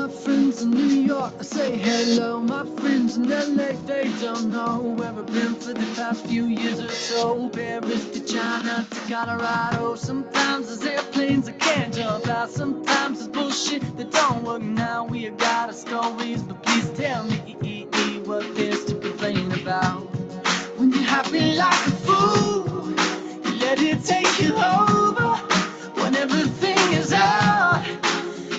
my friends in New York. I say hello, my friends in LA. They don't know where I've been for the past few years or so. Paris to China to Colorado. Sometimes there's airplanes I can't jump out. Sometimes there's bullshit that don't work. Now we have got our stories, but please tell me what there's to complain about. When you're happy like a fool, you let it take you over. When everything is out,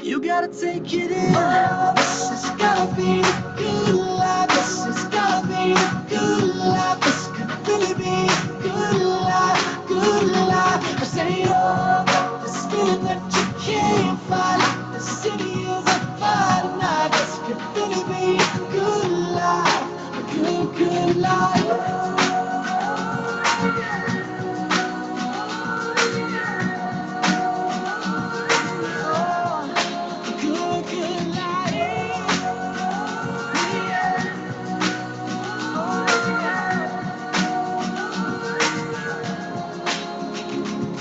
you gotta take it in. Oh, this is gonna be a good life. This is gonna be a good life. This could really be a good life, good life. I say, oh, this feeling that you can't find. The city is a fire tonight. This could really be a good life, a good, good life.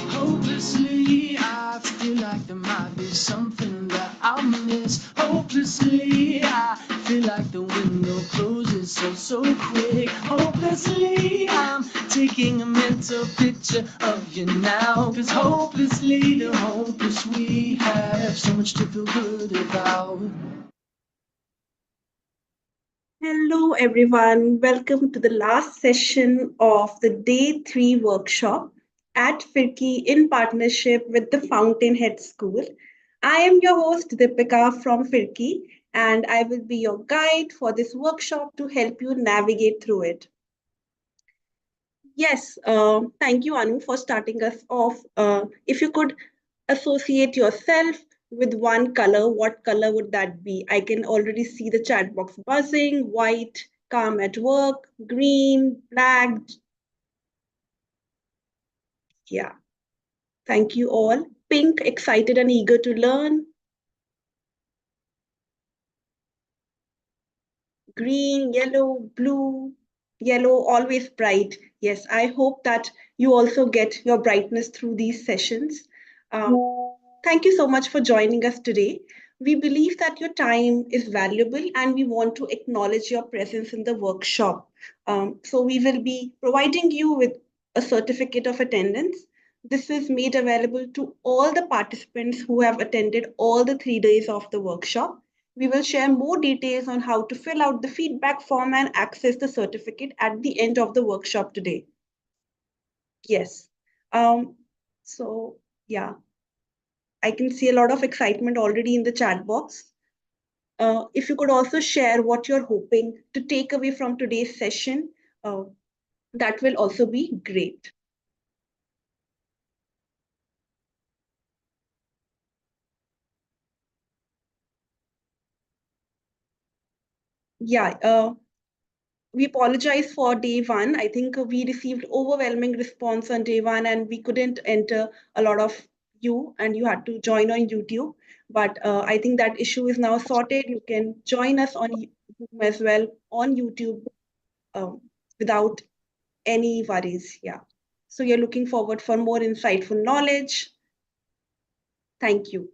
Hopelessly, I feel like there might be something that I'll miss. Hopelessly, I feel like the window closes so quick. Hopelessly, I'm taking a mental picture of you now. Cause hopelessly, the hopeless we have so much to feel good about. Hello, everyone. Welcome to the last session of the Day 3 workshop at Firki in partnership with the Fountainhead School. I am your host, Deepika from Firki, and I will be your guide for this workshop to help you navigate through it. Yes, thank you, Anu, for starting us off. If you could associate yourself with one color, what color would that be? I can already see the chat box buzzing: white, calm at work, green, black. Yeah, thank you all. Pink, excited and eager to learn. Green, yellow, blue, yellow, always bright. Yes, I hope that you also get your brightness through these sessions. Um, Thank you so much for joining us today. We believe that your time is valuable and we want to acknowledge your presence in the workshop. So, we will be providing you with a certificate of attendance. This is made available to all the participants who have attended all the 3 days of the workshop. We will share more details on how to fill out the feedback form and access the certificate at the end of the workshop today. Yes. Um, so, yeah. I can see a lot of excitement already in the chat box. If you could also share what you're hoping to take away from today's session, uh, that will also be great. Yeah, we apologize for day one. I think we received overwhelming response on day one, and we couldn't enter a lot of you, and you had to join on YouTube. But I think that issue is now sorted. You can join us on Zoom as well on YouTube um, without any worries. Yeah. So you're looking forward for more insightful knowledge. Thank you.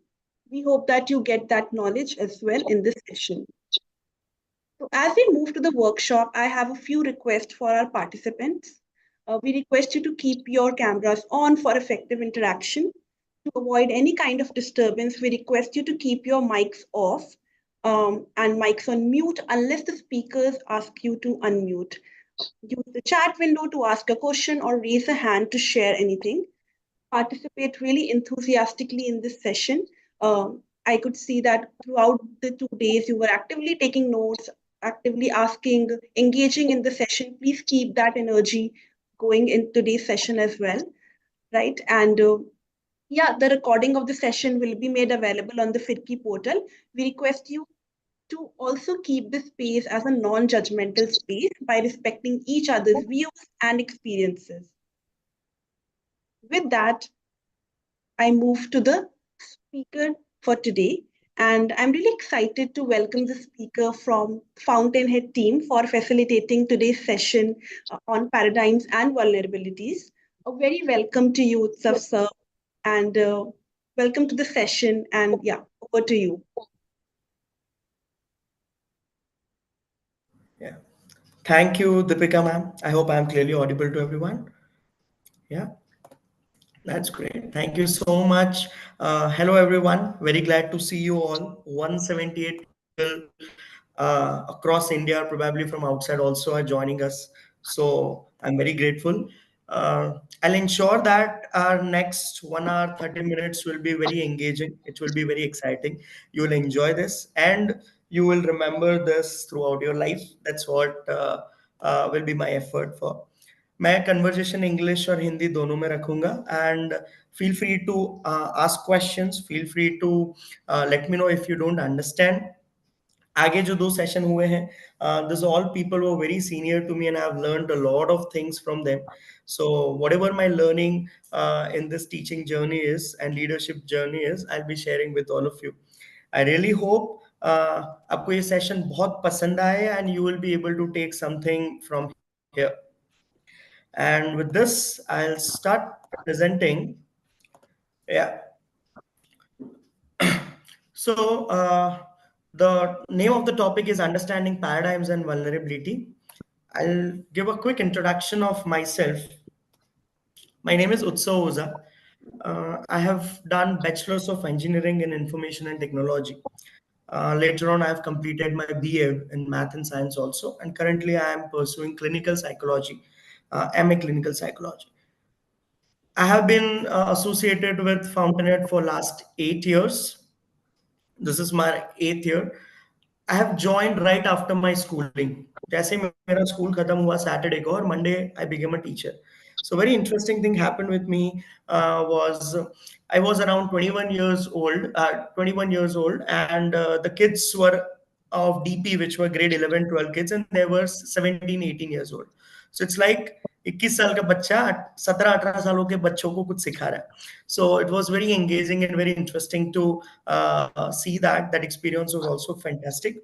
We hope that you get that knowledge as well in this session. So as we move to the workshop, I have a few requests for our participants. We request you to keep your cameras on for effective interaction. To avoid any kind of disturbance, we request you to keep your mics off and mics on mute unless the speakers ask you to unmute. Use the chat window to ask a question or raise a hand to share anything. Participate really enthusiastically in this session. I could see that throughout the 2 days, you were actively taking notes, actively asking, engaging in the session. Please keep that energy going in today's session as well, right? And yeah, the recording of the session will be made available on the Firki portal. We request you to also keep the space as a non judgmental space by respecting each other's views and experiences. With that, I move to the speaker for today. And I'm really excited to welcome the speaker from Fountainhead team for facilitating today's session on paradigms and vulnerabilities. A very welcome to you, Utsav sir, and welcome to the session. And yeah, over to you. Thank you, Deepika ma'am. I hope I am clearly audible to everyone. Yeah, that's great. Thank you so much. Hello, everyone. Very glad to see you all. 178 people across India, probably from outside, also are joining us. So I'm very grateful. I'll ensure that our next 1 hour, 30 minutes will be very engaging. It will be very exciting. You will enjoy this and you will remember this throughout your life. That's what will be my effort for. मैं conversation English और हिंदी दोनों में रखूंगा and feel free to ask questions feel free to let me know if you don't understand आगे जो दो session हुए हैं this all people were very senior to me and I have learned a lot of things from them so whatever my learning in this teaching journey is and leadership journey is I'll be sharing with all of you. I really hope आपको ये session बहुत पसंद आए and you will be able to take something from here. And with this, I'll start presenting. Yeah. So the name of the topic is Understanding Paradigms and Vulnerability. I'll give a quick introduction of myself. My name is Utsav Oza. I have done Bachelor's of Engineering in Information and Technology. Later on, I have completed my BA in Math and Science also, and currently I am pursuing clinical psychology, MA clinical psychology. I have been associated with Fountainhead for last 8 years. This is my 8th year. I have joined right after my schooling. जैसे ही मेरा school खत्म हुआ Saturday को और Monday I became a teacher. So very interesting thing happened with me was I was around 21 years old, and the kids were of DP, which were grade 11, 12 kids, and they were 17, 18 years old. So it's like 21 साल का बच्चा 17-18 सालों के बच्चों को कुछ सिखा रहा है. So it was very engaging and very interesting to see that. That experience was also fantastic.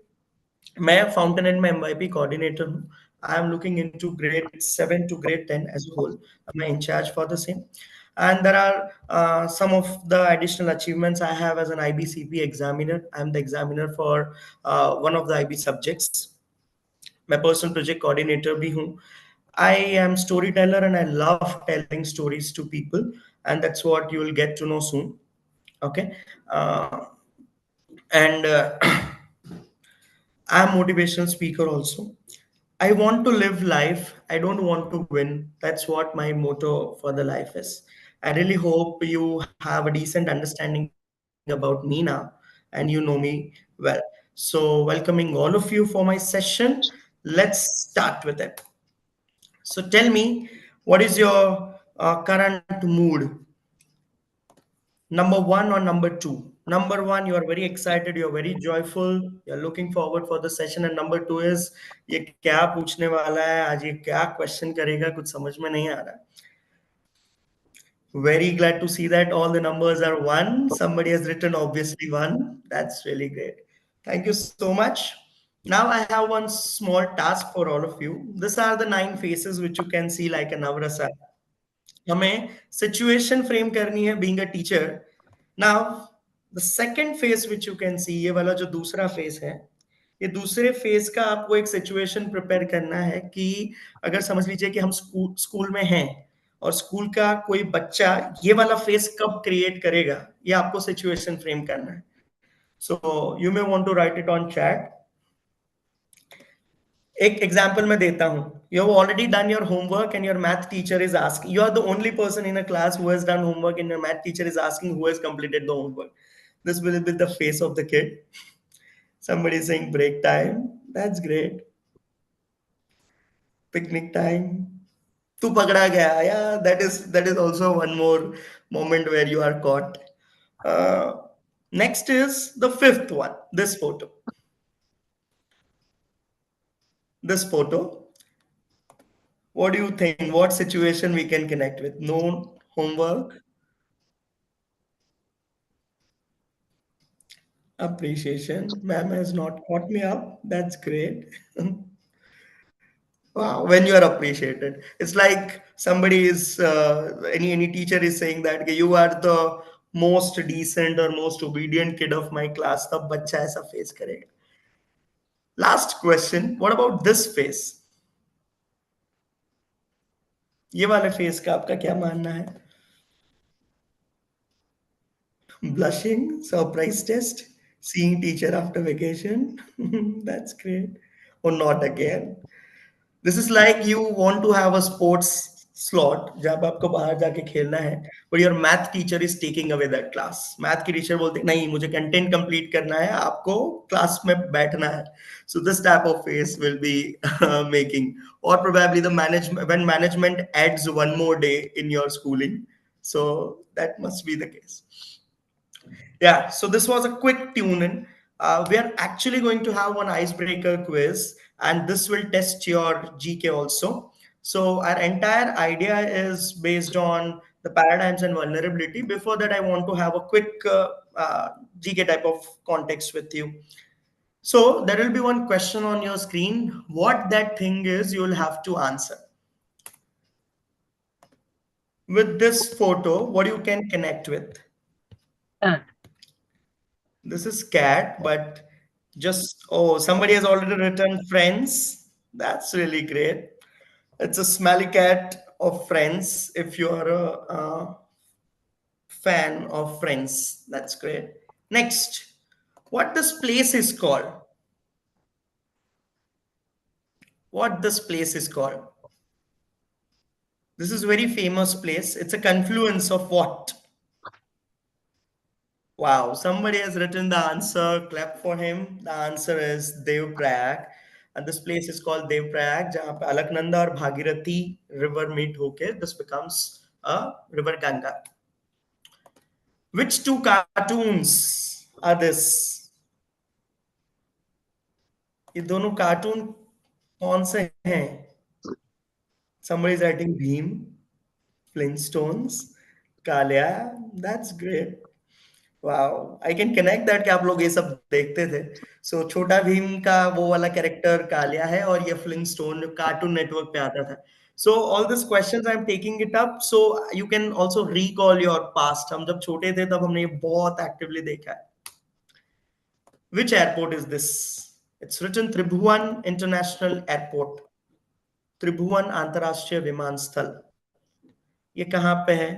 मैं फाउंटेन में एमवाईपी कोऑर्डिनेटर हूँ. I am looking into grade 7 to grade 10 as a whole. I'm in charge for the same. And there are some of the additional achievements I have as an IBCP examiner. I'm the examiner for one of the IB subjects. मैं personal project coordinator भी हूँ. I am storyteller and I love telling stories to people, and that's what you will get to know soon. Okay. And I'm motivational speaker also. I want to live life. I don't want to win. That's what my motto for the life is. I really hope you have a decent understanding about me now and you know me well. So, welcoming all of you for my session. Let's start with it. So, tell me, what is your current mood? Number one or number two? Number one, you are very excited, you're very joyful, you're looking forward for the session. And number two is, ये क्या पूछने वाला है आज, ये क्या question करेगा, कुछ समझ में नहीं आ रहा. Very glad to see that all the numbers are one. Somebody has written obviously one. That's really great. Thank you so much. Now I have one small task for all of you. These are the 9 faces which you can see like a Navrasa. हमें situation frame करनी है being a teacher. Now the second face which you can see, ये वाला जो दूसरा face है, ये दूसरे फेस का आपको एक सिचुएशन प्रिपेयर करना है कि अगर समझ लीजिए कि हम स्कूल में हैं और स्कूल का कोई बच्चा ये वाला फेस कब क्रिएट करेगा, ये आपको सिचुएशन फ्रेम करना है. So you may want to write it on chat. एक एग्जाम्पल मैं देता हूं. You have already done your homework and your math teacher is asking, you are the only person in a class who has done homework and your math teacher is asking who has completed the homework. This will be the face of the kid. Somebody is saying break time. That's great. Picnic time. Tu पकड़ा गया. Yeah, that is also one more moment where you are caught. Uh, Next is the fifth one. This photo. This photo. What do you think? What situation we can connect with? No homework, appreciation. Ma'am has not caught me up. That's great. Wow, when you are appreciated, it's like somebody is any teacher is saying that "Okay, you are the most decent or most obedient kid of my class." तब बच्चा ऐसा face करेगा. Last question. What about this face? ये वाले face का आपका क्या मानना है? Blushing, surprise test, seeing teacher after vacation. That's great. Or not again. This is like you want to have a sports slot जब आपको बाहर जाके खेलना है, but your math teacher is taking away that class. Math की teacher बोलते नहीं, मुझे कंटेंट कंप्लीट करना है, आपको क्लास में बैठना है. So this type of face will be making, or probably the management, when management adds one more day in your schooling. So that must be the case. Yeah, so this was a quick tune in. We are actually going to have one icebreaker quiz, and this will test your GK also. So, our entire idea is based on the paradigms and vulnerability. Before that, I want to have a quick GK type of context with you. So, there will be one question on your screen. What that thing is, you will have to answer. With this photo, what you can connect with? And This is cat, but just, oh, somebody has already written friends. That's really great. It's a smelly cat of friends. If you are a fan of friends, that's great. Next, what this place is called? What this place is called? This is very famous place. It's a confluence of what? Wow, somebody has written the answer. Clap for him. The answer is Devprayag. And this place is called Devprayag, जहाँ पे अलकनंदा और Bhagirathi river meet होके this becomes a river Ganga. Which two cartoons are this? ये दोनों cartoon कौन से हैं? Somebody is writing Bheem, Flintstones, Kalia. That's great. Wow I can connect that कि आप लोग ये सब देखते थे. सो छोटा भीम का वो वाला कैरेक्टर कालिया है और ये फ्लिंटस्टोन जो कार्टून नेटवर्क पे आता था. So all this questions I am taking it up so you can also recall your past. हम जब छोटे थे तब हमने ये बहुत एक्टिवली देखा है. Which airport is this? It's written Tribhuvan international airport. Tribhuvan अंतरराष्ट्रीय विमानस्थल. ये कहाँ पे है?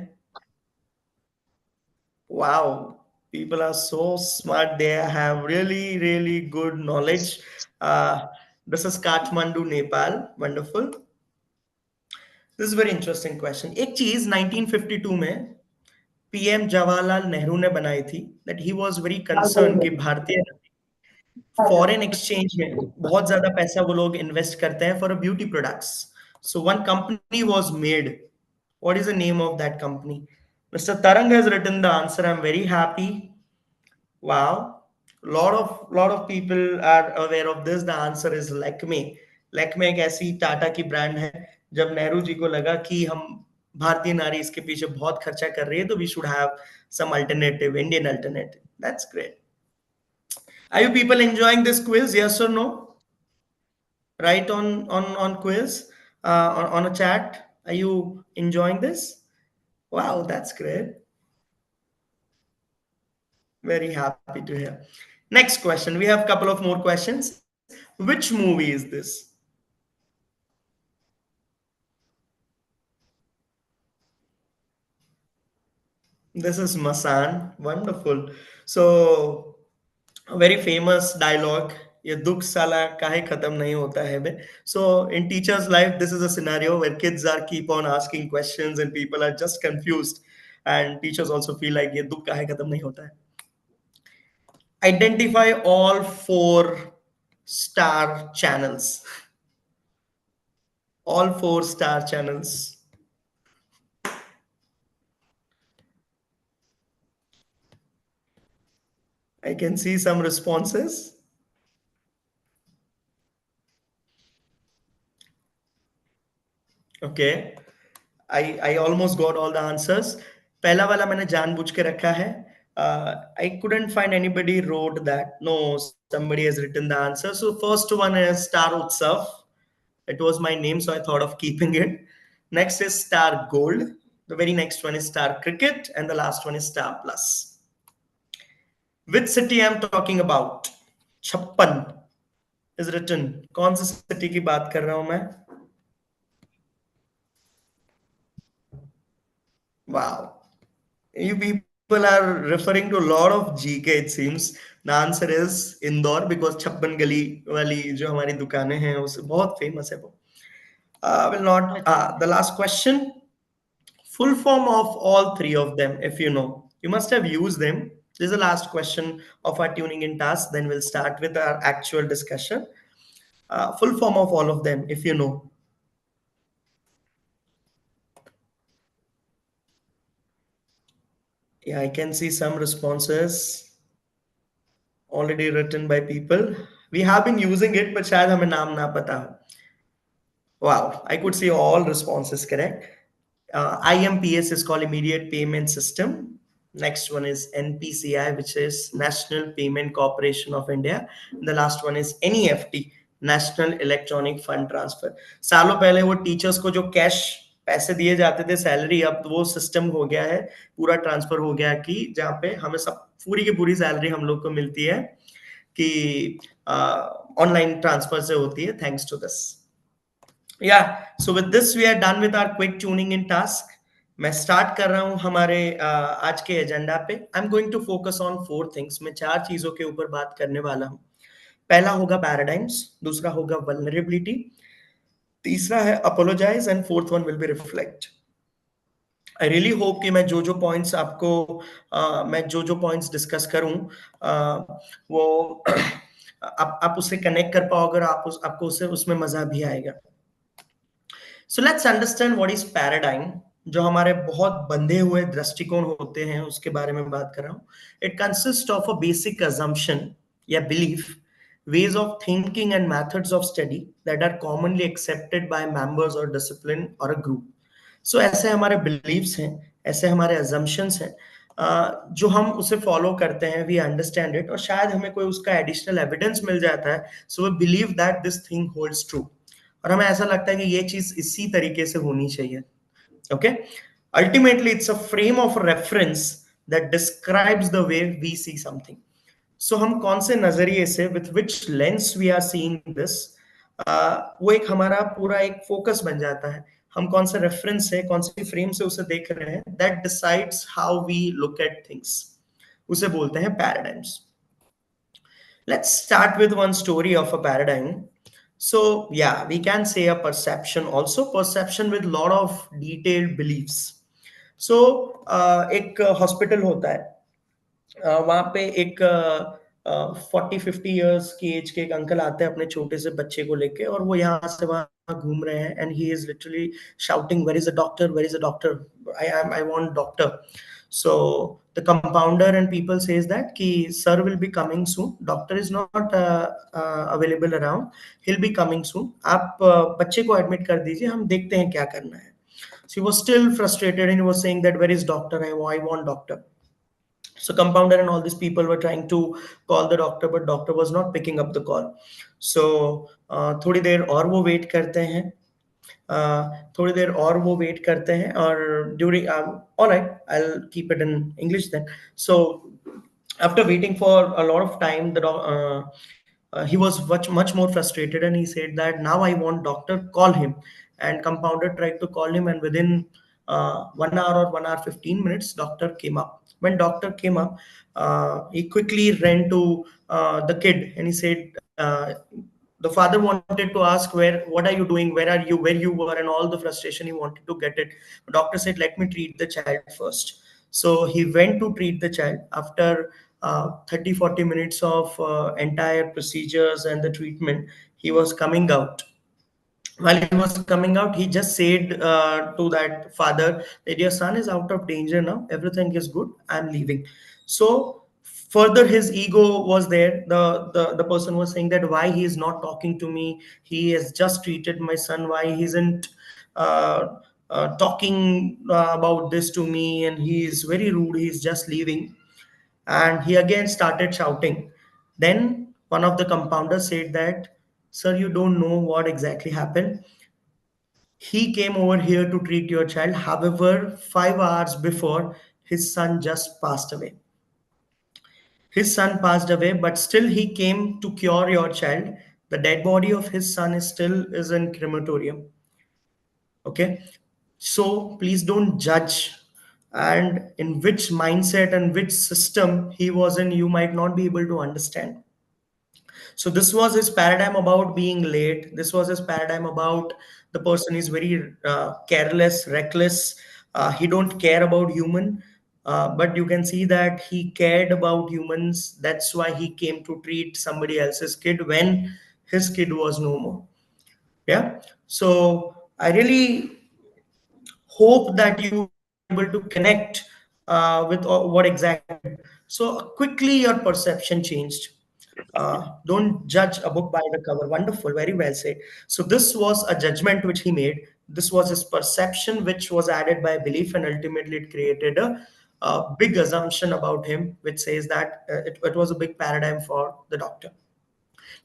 Wow, people are so smart. They have really, really good knowledge. This is Kathmandu, Nepal. Wonderful. This is a very interesting question. एक चीज 1952 में पीएम जवाहरलाल नेहरू ने बनाई थी that he was very concerned कि भारतीय फॉरेन एक्सचेंज में बहुत ज्यादा पैसा वो लोग इन्वेस्ट करते हैं for beauty products. So one company was made. What is the name of that company? Mr. Tarang has written the answer. I'm very happy. Wow. Lot of people are aware of this. The answer is Lakme. Lakme एक ऐसी टाटा की brand है. जब नेहरू जी को लगा कि हम भारतीय नारी इसके पीछे बहुत खर्चा कर रही है तो we should have some alternative, Indian alternative. That's great. Are you people enjoying this quiz? Yes or no? Write on quiz on a chat. Are you enjoying this? Wow, that's great. Very happy to hear. Next question. We have a couple of more questions. Which movie is this? This is Masan. Wonderful. So, a very famous dialogue. ये दुख साला काहे खत्म नहीं होता है बे. So in teachers' life, this is a scenario where kids are keep on asking questions and people are just confused, and teachers also feel like ये दुख काहे खत्म नहीं होता है. Identify all four star channels. All four star channels. I can see some responses. Okay. I almost got all the answers. पहला वाला मैंने जानबूझ के रखा है. I couldn't find anybody wrote that. No, somebody has written the answer. So first one is Star Utsav. It was my name, so I thought of keeping it. Next is Star Gold. The very next one is Star Cricket, and the last one is Star Plus. Which city I'm talking about? छप्पन is written. कौन सी city की बात कर रहा हूं मैं? Wow. You people are referring to a lot of GK, it seems. The answer is Indore, because छप्पन गली वाली जो हमारी दुकानें हैं उस बहुत फेमस है वो. Will not. The last question. Full form of all three of them, if you know. You must have used them. This is the last question of our tuning in task. Then we'll start with our actual discussion. Full form of all of them, if you know. Yeah, I can see some responses already written by people. We have been using it, but शायद हमें नाम ना पता हो. Wow, I could see all responses correct. IMPS is called Immediate Payment System. Next one is NPCI, which is National Payment Corporation of India. The last one is NEFT, National Electronic Fund Transfer. सालों पहले वो teachers को जो cash पैसे दिए जाते थे salary, अब वो सिस्टम हो गया है, पूरा ट्रांसफर हो गया कि जहाँ पे हमें सब पूरी की पूरी सैलरी हम लोग को मिलती है कि ऑनलाइन ट्रांसफर से होती है, thanks to this. So with this we are done with our quick tuning in task. मैं स्टार्ट कर रहा हूं हमारे आज के एजेंडा पे. I am going to focus on four things. मैं चार चीजों के ऊपर बात करने वाला हूं. पहला होगा पैराडाइम्स, दूसरा होगा वल्नरेबिलिटी, तीसरा है apologise, and fourth one will be reflect. I really hope कि मैं जो जो पॉइंट्स डिस्कस करूं वो आप उससे कनेक्ट कर पाओ, अगर आपको उससे उसमें मजा भी आएगा. So let's understand what is paradigm. जो हमारे बहुत बंधे हुए दृष्टिकोण होते हैं उसके बारे में बात कर रहा हूँ. It consist of a basic assumption या belief, ways of thinking and methods of study that are commonly accepted by members or discipline or a group. So ऐसे हमारे beliefs हैं, ऐसे हमारे assumptions हैं, जो हम उसे follow करते हैं, we understand it, और शायद हमें कोई उसका additional evidence मिल जाता है, so we believe that this thing holds true. और हमें ऐसा लगता है कि ये चीज इसी तरीके से होनी चाहिए. Okay, ultimately it's a frame of reference that describes the way we see something. So हम कौन से नजरिए से, with which lens we are seeing this, वो एक हमारा पूरा एक फोकस बन जाता है. हम कौन से रेफरेंस से, कौन सी फ्रेम से उसे देख रहे हैं, that decides how we look at things. उसे बोलते हैं paradigms. Let's start with one story of a paradigm. So yeah, we can say a perception also, perception with lot of detailed beliefs. So एक hospital होता है, वहां पे एक 40-50 years की एज के एक अंकल आते हैं अपने छोटे से बच्चे को लेके, और वो यहाँ से वहां घूम रहे हैं, and he is literally shouting, where is a doctor, where is a doctor, I want doctor. So the compounder and people says that ki sir will be coming soon, doctor is not available around, he'll be coming soon, आप बच्चे को admit कर दीजिए, हम देखते हैं क्या करना है. So he was still frustrated and he was saying that where is doctor, I want doctor. So compounder and all these people were trying to call the doctor, but doctor was not picking up the call. So थोड़ी देर और वो wait करते हैं, थोड़ी देर और वो wait करते हैं, और during, alright, I will keep it in English then. So after waiting for a lot of time, he was much more frustrated, and he said that now I want doctor, call him. And compounder tried to call him, and within 1 hour or 1 hour 15 minutes, doctor came up. When doctor came up, he quickly ran to the kid, and he said, the father wanted to ask, what are you doing, where are you, where you were, and all the frustration, he wanted to get it. Doctor said, let me treat the child first. So he went to treat the child. After 30-40 minutes of entire procedures and the treatment, he was coming out. While he was coming out, he just said to that father that your son is out of danger now, everything is good, I'm leaving. So further his ego was there. The person was saying that why he is not talking to me, he has just treated my son, why he isn't talking about this to me, and he is very rude, he is just leaving. And he again started shouting. Then one of the compounders said that, sir, you don't know what exactly happened. He came over here to treat your child. However, 5 hours before, his son just passed away. His son passed away, but still he came to cure your child. The dead body of his son is in crematorium. Okay, so please don't judge and in which mindset and which system he was in, you might not be able to understand. So this was his paradigm about being late. This was his paradigm about the person is very careless, reckless. He don't care about human, but you can see that he cared about humans. That's why he came to treat somebody else's kid when his kid was no more. Yeah. So I really hope that you are able to connect with what exactly he did. So quickly your perception changed. Don't judge a book by the cover. Wonderful, very well said. So this was a judgment which he made. This was his perception, which was added by belief, and ultimately it created a big assumption about him, which says that it was a big paradigm for the doctor.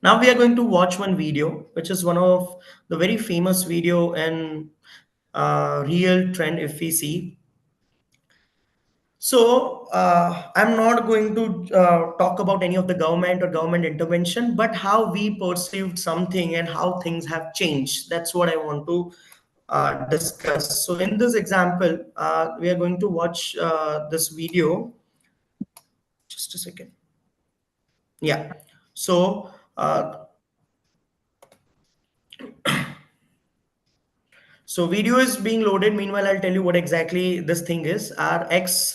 Now we are going to watch one video, which is one of the very famous video in real trend if we see. So I'm not going to talk about any of the government or government intervention, but how we perceived something and how things have changed. That's what I want to discuss. So in this example, we are going to watch this video. Just a second. Yeah. So So video is being loaded. Meanwhile, I'll tell you what exactly this thing is. Our ex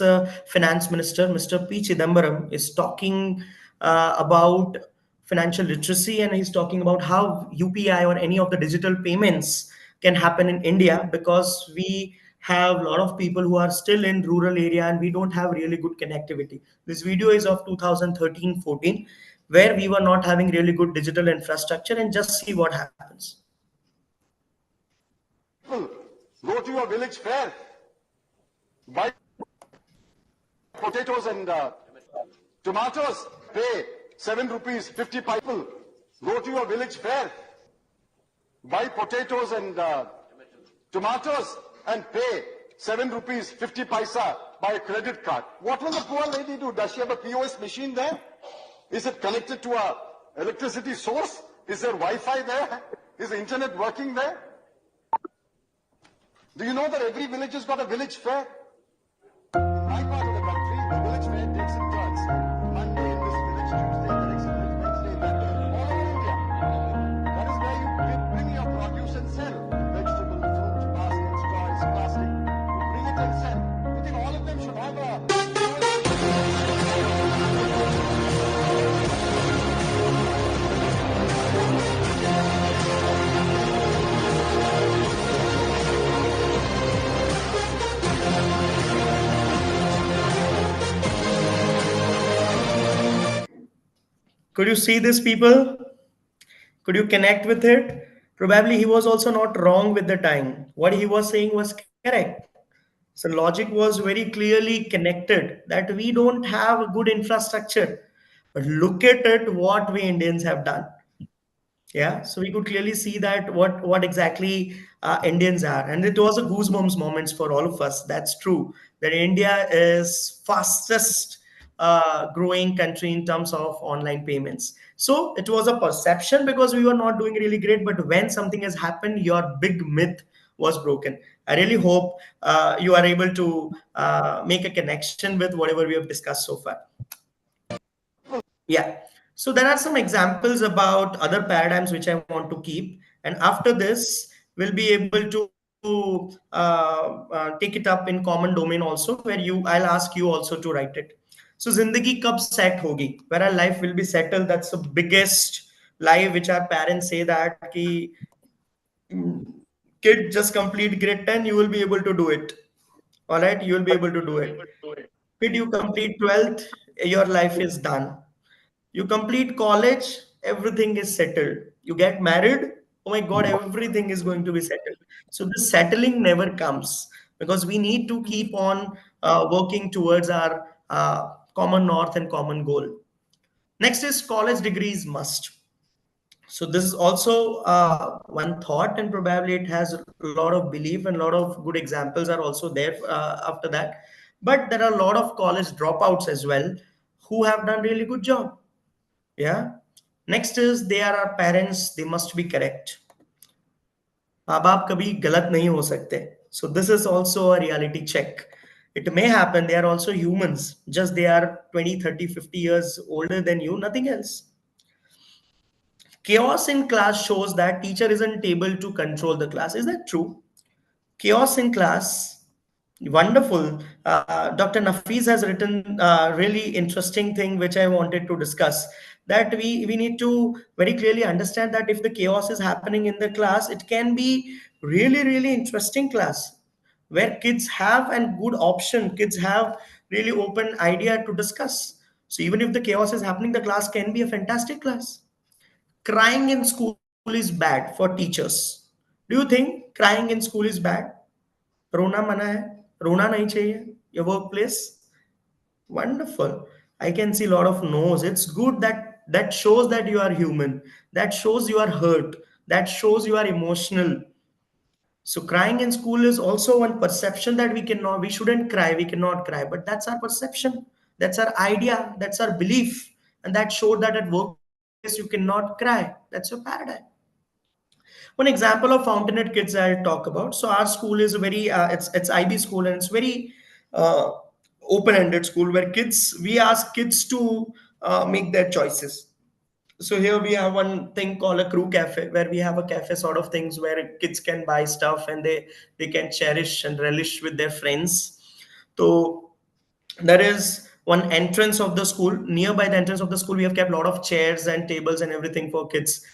finance minister, Mr. P. Chidambaram, is talking about financial literacy, and he's talking about how UPI or any of the digital payments can happen in India, because we have a lot of people who are still in rural area and we don't have really good connectivity. This video is of 2013-14, where we were not having really good digital infrastructure, and just see what happens. Go to your village fair, buy potatoes and tomatoes, pay 7 rupees 50 people. Go to your village fair, buy potatoes and tomatoes and pay 7 rupees 50 paisa by a credit card. What will the poor lady do? Does she have a POS machine there? Is it connected to a electricity source? Is there Wi-Fi there? Is the internet working there? Do you know that every village has got a village fair? In my part of the country, the village fair takes in turns. Monday in this village, Tuesday in the next village, Wednesday in that village, all over India. That is where you bring your produce and sell. Vegetable, fruit, baskets, toys, plastic. You bring it and sell. You think all of them should have a Could you see this, people? Could you connect with it? Probably he was also not wrong with the time. What he was saying was correct. So logic was very clearly connected that we don't have a good infrastructure. But look at it, what we Indians have done. Yeah, so we could clearly see that what exactly Indians are, and it was a goosebumps moments for all of us. That's true. That India is fastest growing country in terms of online payments. So it was a perception because we were not doing really great. But when something has happened, your big myth was broken. I really hope you are able to make a connection with whatever we have discussed so far. Yeah. So there are some examples about other paradigms which I want to keep. And after this, we'll be able to take it up in common domain also, where I'll ask you also to write it. So Zindagi kab set hogi? Where our life will be settled. That's the biggest lie which our parents say, that ki, kid, just complete grade 10, you will be able to do it. All right, you will be able to do it. Kid, you complete 12th, your life is done. You complete college, everything is settled. You get married, oh my God, everything is going to be settled. So this settling never comes, because we need to keep on working towards our common north and common goal. Next is college degrees must. So this is also one thought, and probably it has a lot of belief, and a lot of good examples are also there after that. But there are a lot of college dropouts as well who have done really good job. Yeah. Next is they are our parents. They must be correct. माँ बाप कभी गलत नहीं हो सकते. So this is also a reality check. It may happen, they are also humans, just they are 20, 30, 50 years older than you, nothing else. Chaos in class shows that teacher isn't able to control the class. Is that true? Chaos in class, wonderful. Dr. Nafis has written a really interesting thing which I wanted to discuss. That we need to very clearly understand that if the chaos is happening in the class, it can be really, really interesting class where kids have an good option, kids have really open idea to discuss. So even if the chaos is happening, the class can be a fantastic class. Crying in school is bad for teachers. Do you think crying in school is bad? रोना मना है, रोना नहीं चाहिए your workplace? Wonderful. I can see a lot of no's. It's good that that shows that you are human, that shows you are hurt, that shows you are emotional. So crying in school is also one perception that we shouldn't cry, we cannot cry, but that's our perception, that's our idea, that's our belief, and that showed that at workplace you cannot cry. That's your paradigm. One example of Fountainhead kids I'll talk about. So our school is a very it's IB school, and it's very uh, open-ended school where kids we ask kids to make their choices. So here we have one thing called a crew cafe, where we have a cafe sort of things where kids can buy stuff and they can cherish and relish with their friends. So there is one entrance of the school. Nearby the entrance of the school, we have kept a lot of chairs and tables and everything for kids,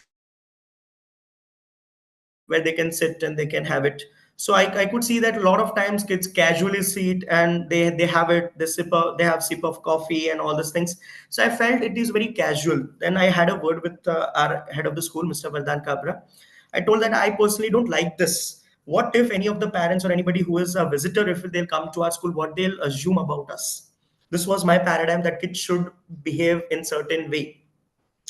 where they can sit and they can have it. So I could see that a lot of times kids casually sit and they have it, they have sip of coffee and all these things. So I felt it is very casual. Then I had a word with our head of the school, Mr. Vardhan Kabra. I told that I personally don't like this. What if any of the parents or anybody who is a visitor, if they'll come to our school, what they'll assume about us? This was my paradigm that kids should behave in certain way.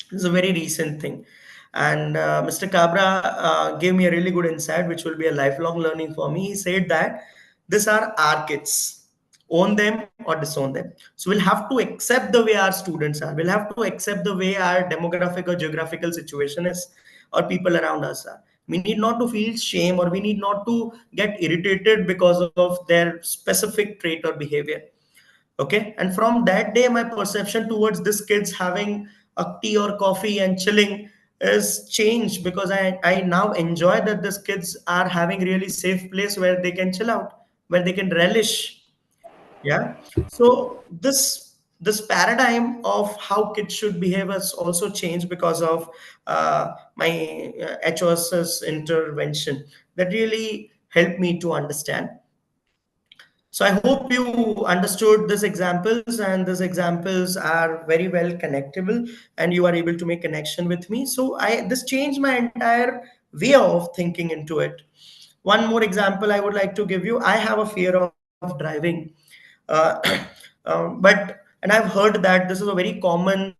This is a very recent thing. And Mr. Cabra gave me a really good insight, which will be a lifelong learning for me. He said that these are our kids. Own them or disown them. So we'll have to accept the way our students are. We'll have to accept the way our demographic or geographical situation is, or people around us are. We need not to feel shame, or we need not to get irritated because of their specific trait or behavior. Okay, and from that day my perception towards this kids having a tea or coffee and chilling is changed, because I now enjoy that these kids are having really safe place where they can chill out, where they can relish. Yeah. So this paradigm of how kids should behave has also changed because of my HOS's intervention that really helped me to understand. So I hope you understood these examples, and these examples are very well connectable, and you are able to make connection with me. So I this changed my entire way of thinking into it. One more example I would like to give you. I have a fear of driving, uh, but and I've heard that this is a very common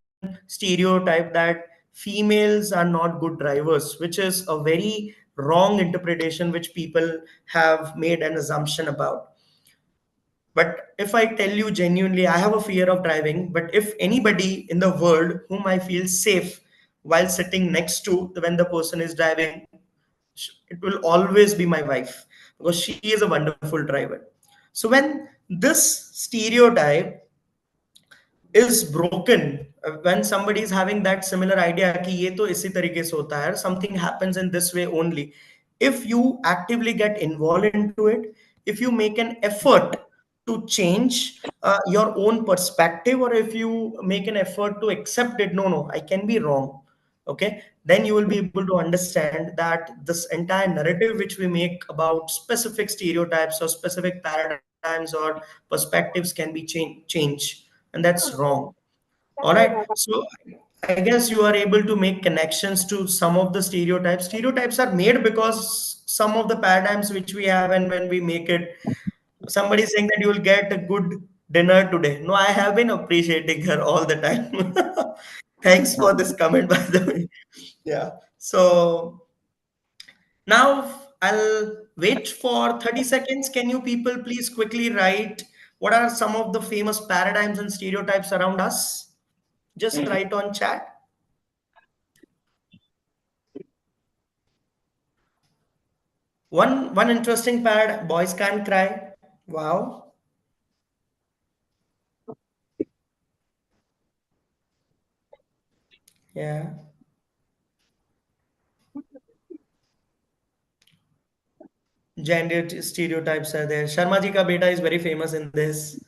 stereotype that females are not good drivers, which is a very wrong interpretation which people have made an assumption about. But if I tell you genuinely, I have a fear of driving. But if anybody in the world whom I feel safe while sitting next to when the person is driving, it will always be my wife, because she is a wonderful driver. So when this stereotype is broken, when somebody is having that similar idea कि ये तो इसी तरीके से होता है, something happens in this way only. If you actively get involved into it, if you make an effort to change your own perspective, or if you make an effort to accept it, no, I can be wrong. Okay, then you will be able to understand that this entire narrative which we make about specific stereotypes or specific paradigms or perspectives can be changed, and that's wrong. All right. So I guess you are able to make connections to some of the stereotypes. Stereotypes are made because some of the paradigms which we have, and when we make it, somebody is saying that you will get a good dinner today. No, I have been appreciating her all the time. Thanks for this comment, by the way. Yeah. So now I'll wait for 30 seconds. Can you people please quickly write what are some of the famous paradigms and stereotypes around us? Just write on chat. One interesting paradigm, boys can't cry. Wow. Yeah. Gender stereotypes are there. Sharma ji ka beta is very famous in this.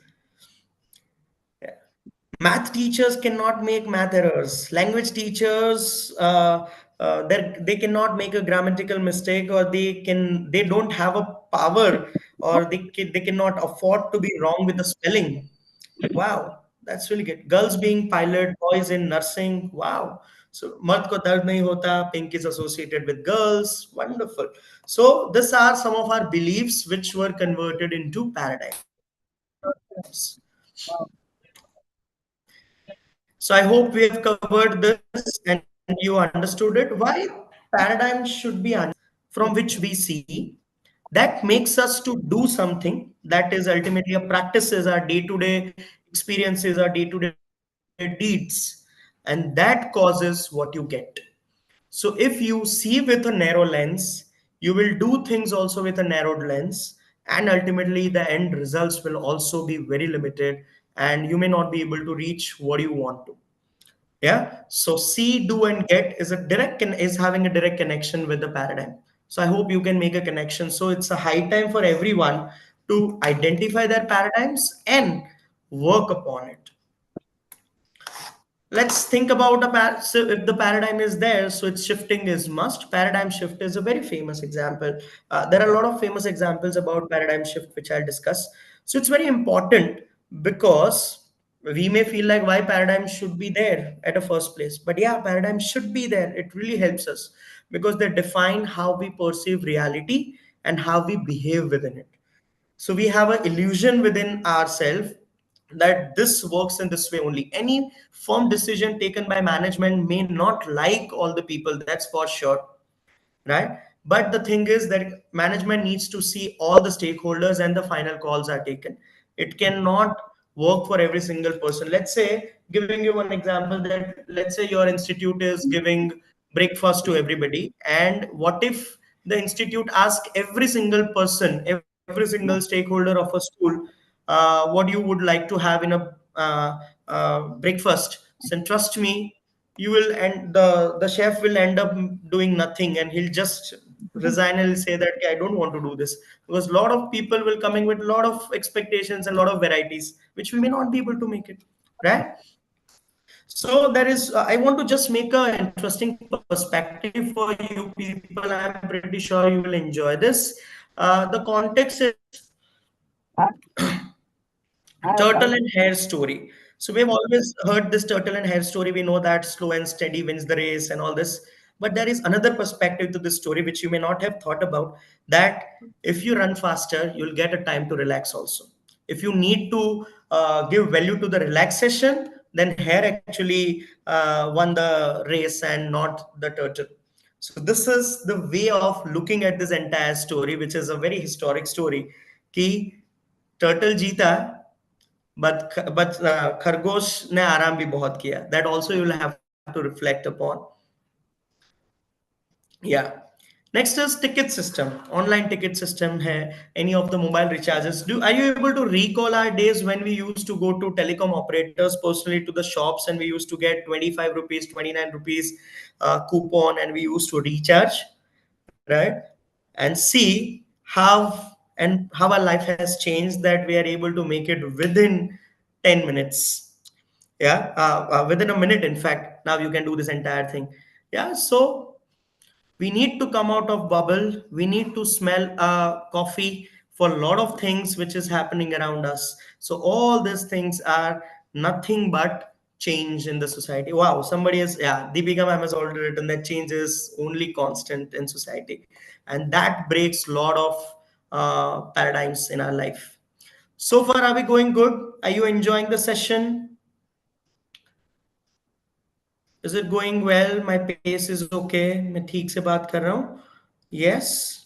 Math teachers cannot make math errors. Language teachers, they cannot make a grammatical mistake, or they don't have a power, or they cannot afford to be wrong with the spelling. Wow, that's really good. Girls being pilot, boys in nursing. Wow. So मर्द को दर्द नहीं होता. Pink is associated with girls. Wonderful. So these are some of our beliefs which were converted into paradigms. So I hope we have covered this and you understood it. Why paradigms should be from which we see that makes us to do something that is ultimately a practices, our day-to-day experiences, our day-to-day deeds, and that causes what you get. So if you see with a narrow lens, you will do things also with a narrowed lens, and ultimately the end results will also be very limited, and you may not be able to reach what you want to. Yeah. So see, do, and get is is having a direct connection with the paradigm. So I hope you can make a connection. So it's a high time for everyone to identify their paradigms and work upon it. Let's think about so if the paradigm is there, so its shifting is must. Paradigm shift is a very famous example. There are a lot of famous examples about paradigm shift which I'll discuss. So it's very important because we may feel like why paradigm should be there at a first place, but yeah, paradigm should be there. It really helps us because they define how we perceive reality and how we behave within it. So we have an illusion within ourselves that this works in this way only. Any firm decision taken by management may not like all the people, that's for sure, right? But the thing is that management needs to see all the stakeholders and the final calls are taken. It cannot work for every single person. Let's say, giving you one example, that let's say your institute is giving breakfast to everybody, and what if the institute asks every single person, every single stakeholder of a school, what you would like to have in a breakfast. So trust me, you will end the chef will end up doing nothing, and he'll just resign and he'll say that, "Okay, I don't want to do this," because a lot of people will coming with a lot of expectations and a lot of varieties which we may not be able to make it, right? So there is I want to just make an interesting perspective for you people. I'm pretty sure you will enjoy this. The context is turtle and hare story. So we've always heard this turtle and hare story. We know that slow and steady wins the race and all this. But there is another perspective to this story which you may not have thought about, that if you run faster, you'll get a time to relax also. If you need to give value to the relaxation, then hare actually won the race and not the turtle. So this is the way of looking at this entire story, which is a very historic story. Ki turtle जीता, but खरगोश ने आराम भी बहुत किया. That also you will have to reflect upon. Yeah. Next is ticket system. Online ticket system है. Any of the mobile recharges. Are you able to recall our days when we used to go to telecom operators personally to the shops, and we used to get 25 rupees, 29 rupees coupon, and we used to recharge, right? And see how our life has changed, that we are able to make it within 10 minutes. Yeah, within a minute, in fact, now you can do this entire thing. Yeah, so we need to come out of bubble. We need to smell coffee for a lot of things which is happening around us. So all these things are nothing but change in the society. Wow, somebody is, yeah, Deepika ma'am has already written that change is only constant in society, and that breaks a lot of paradigms in our life. So far, are we going good? Are you enjoying the session? Is it going well? My pace is okay. मैं ठीक से बात कर रहा हूँ. Yes.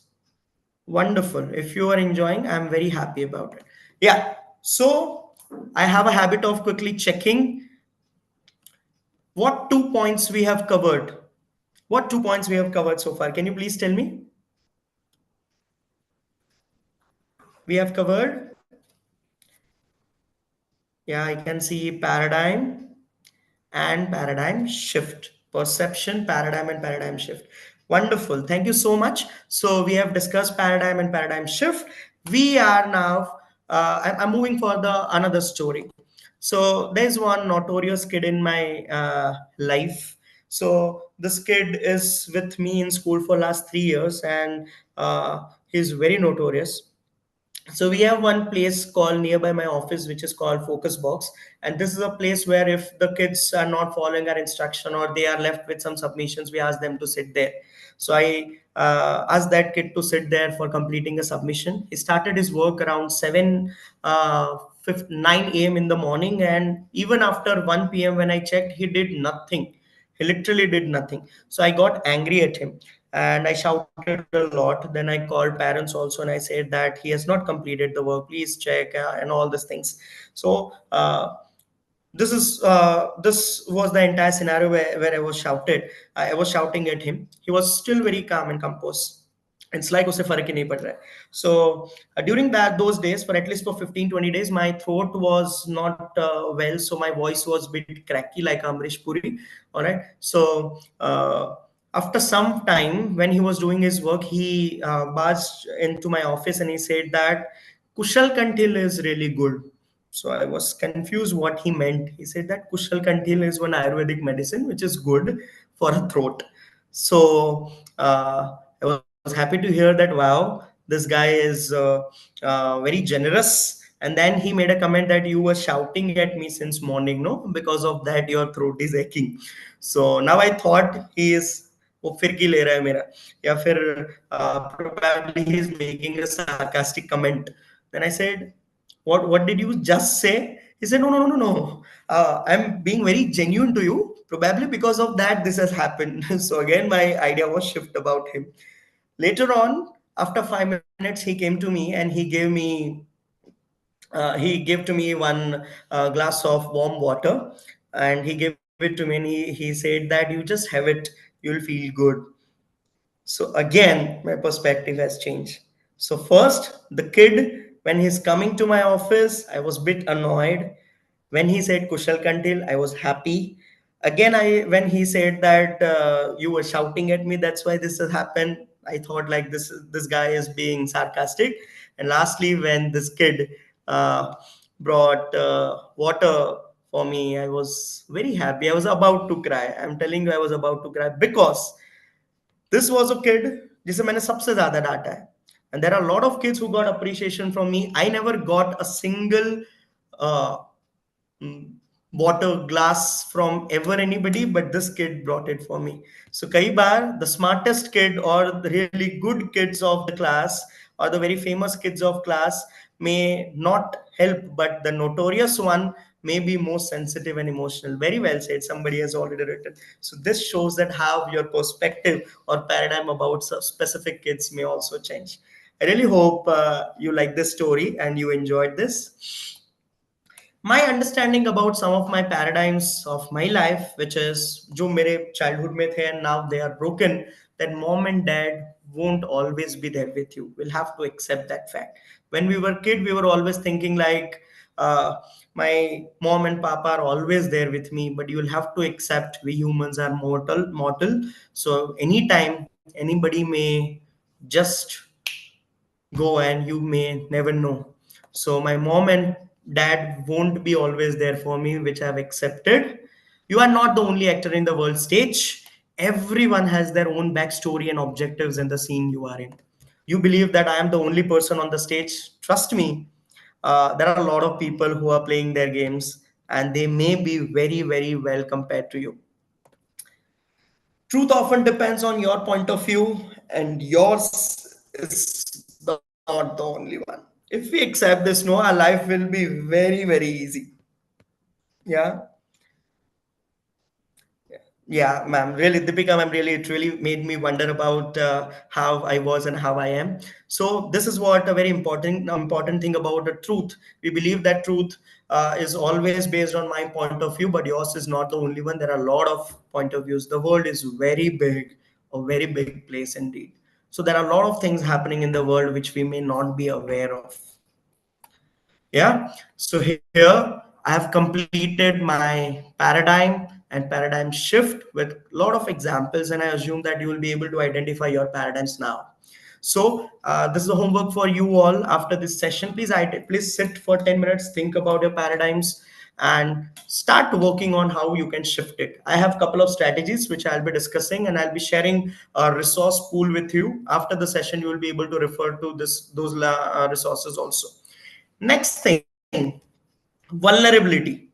Wonderful. If you are enjoying, I'm very happy about it. Yeah. So I have a habit of quickly checking what 2 points we have covered. What 2 points we have covered so far? Can you please tell me? We have covered. Yeah, I can see paradigm and paradigm shift. Perception, paradigm, and paradigm shift. Wonderful. Thank you so much. So we have discussed paradigm and paradigm shift. We are now. I'm moving for the another story. So there's one notorious kid in my life. So this kid is with me in school for last 3 years, and he's very notorious. So we have one place called nearby my office which is called focus box, and this is a place where if the kids are not following our instruction or they are left with some submissions, we ask them to sit there. So I asked that kid to sit there for completing a submission. He started his work around 7 9 a.m. in the morning, and even after 1 p.m. when I checked, he did nothing. He literally did nothing. So I got angry at him and I shouted a lot. Then I called parents also and I said that he has not completed the work. Please check and all these things. So this was the entire scenario where I was shouted. I was shouting at him. He was still very calm and composed. It's like उसे फर्क ही नहीं पड़ रहा है. So during that those days, for at least for 15-20 days, my throat was not well, so my voice was a bit cracky like Amrish Puri. All right. So after some time, when he was doing his work, he barged into my office and he said that Kushal Kantil is really good. So I was confused what he meant. He said that Kushal Kantil is one Ayurvedic medicine which is good for a throat. So I was happy to hear that. Wow, this guy is very generous. And then he made a comment that you were shouting at me since morning, no? Because of that, your throat is aching. So now I thought he is वो फिरकी ले रहा है मेरा या फिर probably he is making a sarcastic comment. Then I said, what did you just say? He said, no. I'm being very genuine to you. Probably because of that, this has happened. So again, my idea was shift about him. Later on, after 5 minutes, he came to me and he gave to me one glass of warm water, and he gave it to me, and he said that you just have it, you'll feel good. So again, my perspective has changed. So first, the kid, when he's coming to my office, I was a bit annoyed. When he said Kushal Kantil, I was happy. Again, I when he said that you were shouting at me, that's why this has happened. I thought like this guy is being sarcastic. And lastly, when this kid brought water for me, I was very happy. I was about to cry. I'm telling you, I was about to cry because this was a kid जिसे मैंने सबसे ज्यादा डांटा है. And there are a lot of kids who got appreciation from me. I never got a single uh, mm, water glass from ever anybody, but this kid brought it for me. So kai baar the smartest kid or the really good kids of the class or the very famous kids of class may not help, but the notorious one may be most sensitive and emotional. Very well said, somebody has already written. So this shows that how your perspective or paradigm about specific kids may also change. I really hope you like this story and you enjoyed this. My understanding about some of my paradigms of my life, which is जो मेरे childhood में थे and now they are broken, that mom and dad won't always be there with you. We'll have to accept that fact. When we were kid, we were always thinking like my mom and papa are always there with me, but you'll have to accept we humans are mortal. So anytime anybody may just go and you may never know. So my mom and dad won't be always there for me, which I've accepted. You are not the only actor in the world stage. Everyone has their own backstory and objectives in the scene you are in. You believe that I am the only person on the stage. Trust me, there are a lot of people who are playing their games and they may be very, very well compared to you. Truth often depends on your point of view, and yours is not the only one. If we accept this, no, our life will be very, very easy. Yeah. Yeah, ma'am. Really, Deepika, ma'am, really, it really made me wonder about how I was and how I am. So this is what a very important thing about the truth. We believe that truth is always based on my point of view, but yours is not the only one. There are a lot of point of views. The world is very big, a very big place indeed. So there are a lot of things happening in the world which we may not be aware of. Yeah. So here I have completed my paradigm and paradigm shift with a lot of examples, and I assume that you will be able to identify your paradigms now. So this is a homework for you all after this session. Please sit for 10 minutes, think about your paradigms, and start working on how you can shift it. I have a couple of strategies which I'll be discussing, and I'll be sharing a resource pool with you. After the session, you will be able to refer to those resources also. Next thing, vulnerability.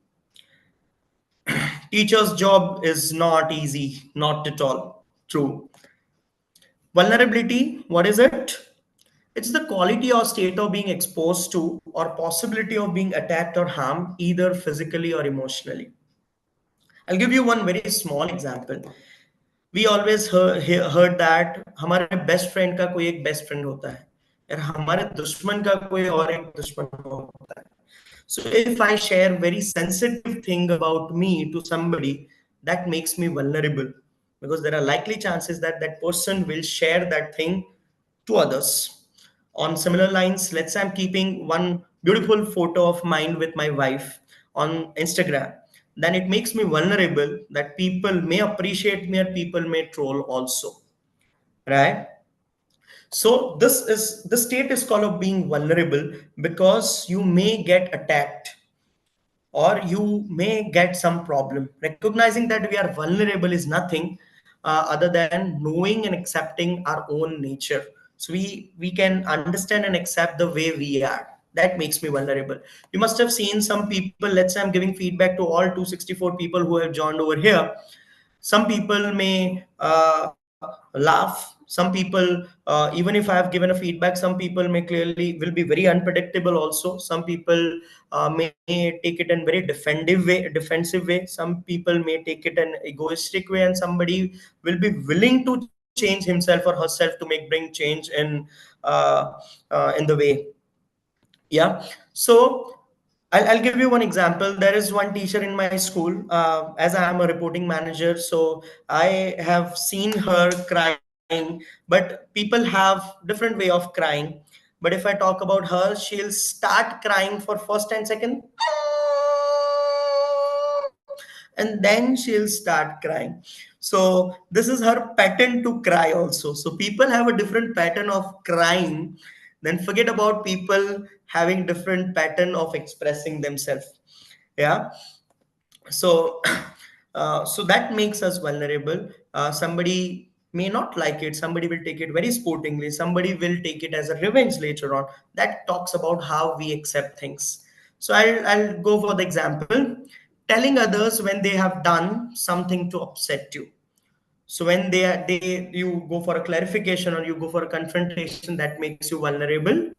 Teacher's job is not easy, not at all. True. Vulnerability, what is it? It's the quality or state of being exposed to or possibility of being attacked or harmed, either physically or emotionally. I'll give you one very small example. We always heard that हमारे best friend का कोई एक best friend होता है, और हमारे दुश्मन का कोई और एक दुश्मन होता है. So if I share very sensitive thing about me to somebody, that makes me vulnerable, because there are likely chances that that person will share that thing to others. On similar lines, let's say I'm keeping one beautiful photo of mine with my wife on Instagram, then it makes me vulnerable that people may appreciate me or people may troll also, right? So this is the state is called of being vulnerable, because you may get attacked or you may get some problem. Recognizing that we are vulnerable is nothing other than knowing and accepting our own nature. So we can understand and accept the way we are. That makes me vulnerable. You must have seen some people. Let's say I'm giving feedback to all 264 people who have joined over here. Some people may laugh. Some people, even if I have given a feedback, some people may clearly will be very unpredictable also. Some people may take it in very defensive way. Some people may take it an egoistic way, and somebody will be willing to change himself or herself to bring change in the way. Yeah. So I'll give you one example. There is one teacher in my school. As I am a reporting manager, so I have seen her crying, but people have different way of crying. But if I talk about her, she'll start crying for first and second, and then she'll start crying. So this is her pattern to cry also. So people have a different pattern of crying. Then forget about people having different pattern of expressing themselves. Yeah. So so that makes us vulnerable. Somebody may not like it, somebody will take it very sportingly, somebody will take it as a revenge later on. That talks about how we accept things. So I'll go for the example, telling others when they have done something to upset you. So when they you go for a clarification or you go for a confrontation, that makes you vulnerable.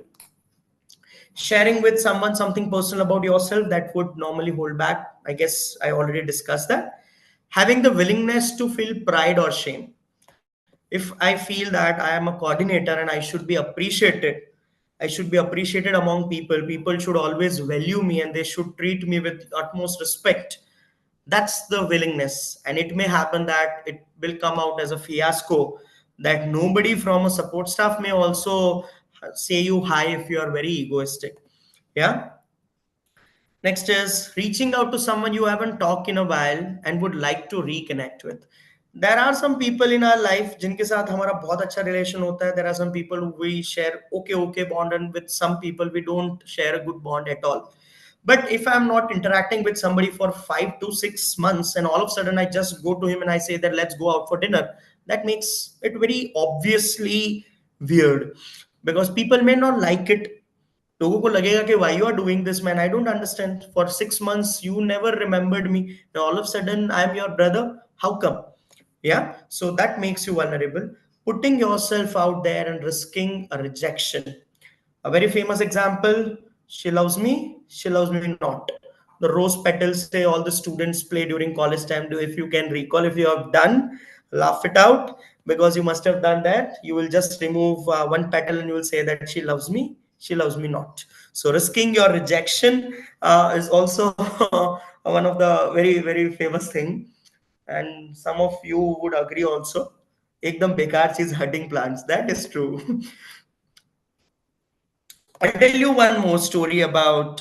Sharing with someone something personal about yourself, that would normally hold back. I guess I already discussed that. Having the willingness to feel pride or shame. If I feel that I am a coordinator and I should be appreciated, I should be appreciated among people. People should always value me and they should treat me with utmost respect. That's the willingness. And it may happen that it will come out as a fiasco, that nobody from a support staff may also say you hi if you are very egoistic. Yeah. Next is reaching out to someone you haven't talked in a while and would like to reconnect with. There are some people in our life जिनके साथ हमारा बहुत अच्छा relation होता है. There are some people who we share okay bond, and with some people we don't share a good bond at all. But if I'm not interacting with somebody for 5 to 6 months and all of a sudden I just go to him and I say that let's go out for dinner, that makes it very obviously weird, because people may not like it. लोगों को लगेगा कि why you are doing this, man, I don't understand. For 6 months you never remembered me, now all of a sudden I am your brother, how come? Yeah. So that makes you vulnerable. Putting yourself out there and risking a rejection. A very famous example, she loves me, she loves me not. The rose petals say all the students play during college time. Do, if you can recall, if you have done, laugh it out, because you must have done that. You will just remove one petal and you will say that she loves me, she loves me not. So risking your rejection is also one of the very famous thing. And some of you would agree also, ekdam bekar cheez hurting plants, that is true. I'll tell you one more story about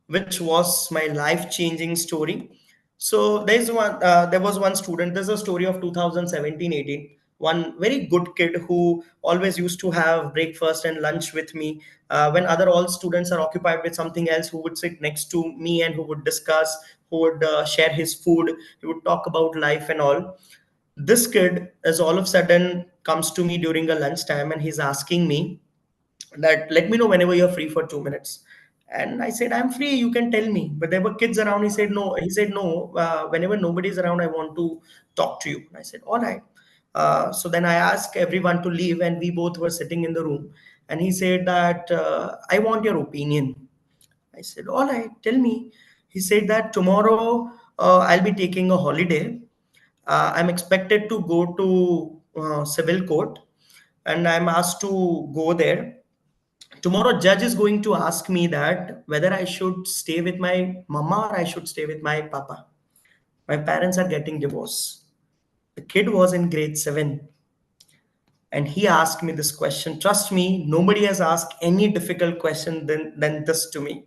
which was my life changing story. So there was one student. There's a story of 2017-18. One very good kid who always used to have breakfast and lunch with me. When other all students are occupied with something else, who would sit next to me and who would discuss, who would share his food, he would talk about life and all. This kid is all of a sudden comes to me during a lunchtime and he's asking me that let me know whenever you're free for 2 minutes. And I said, I'm free, you can tell me. But there were kids around. He said no, whenever nobody's around, I want to talk to you. And I said, all right. So then I asked everyone to leave and we both were sitting in the room. And he said that I want your opinion. I said, all right, tell me. He said that tomorrow I'll be taking a holiday. I'm expected to go to civil court and I'm asked to go there. Tomorrow judge is going to ask me that whether I should stay with my mama or I should stay with my papa. My parents are getting divorced. The kid was in grade 7 and he asked me this question. Trust me, nobody has asked any difficult question than this to me.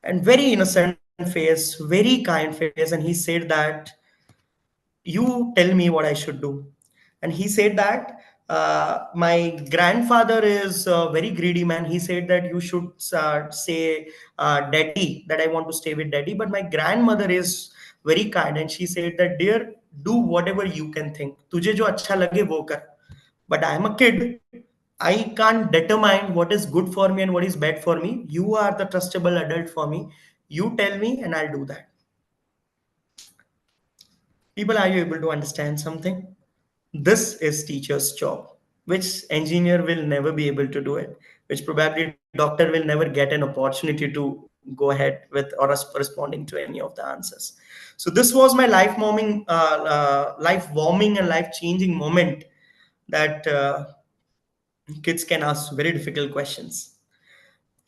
And very innocent face, very kind face. And he said that you tell me what I should do. And he said that my grandfather is a very greedy man. He said that you should say daddy, that I want to stay with daddy. But my grandmother is very kind and she said that dear, do whatever you can think. Tujhe jo acha lage wo kar. But I am a kid. I can't determine what is good for me and what is bad for me. You are the trustable adult for me. You tell me and I'll do that. People, are you able to understand something? This is teacher's job, which engineer will never be able to do it, which probably doctor will never get an opportunity to go ahead with or responding to any of the answers. So this was my life warming and life changing moment that kids can ask very difficult questions.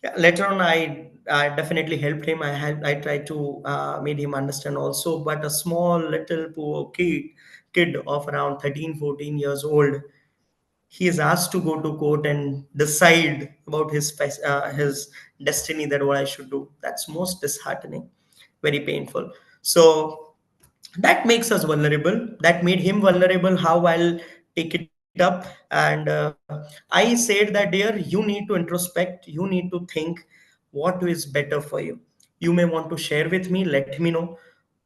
Yeah, later on, I definitely helped him. I tried to made him understand also. But a small little poor kid of around 13, 14 years old, he is asked to go to court and decide about his destiny, that what I should do. That's most disheartening, very painful. So that makes us vulnerable. That made him vulnerable. How I'll take it up. And I said that dear, you need to introspect, you need to think what is better for you. You may want to share with me, let me know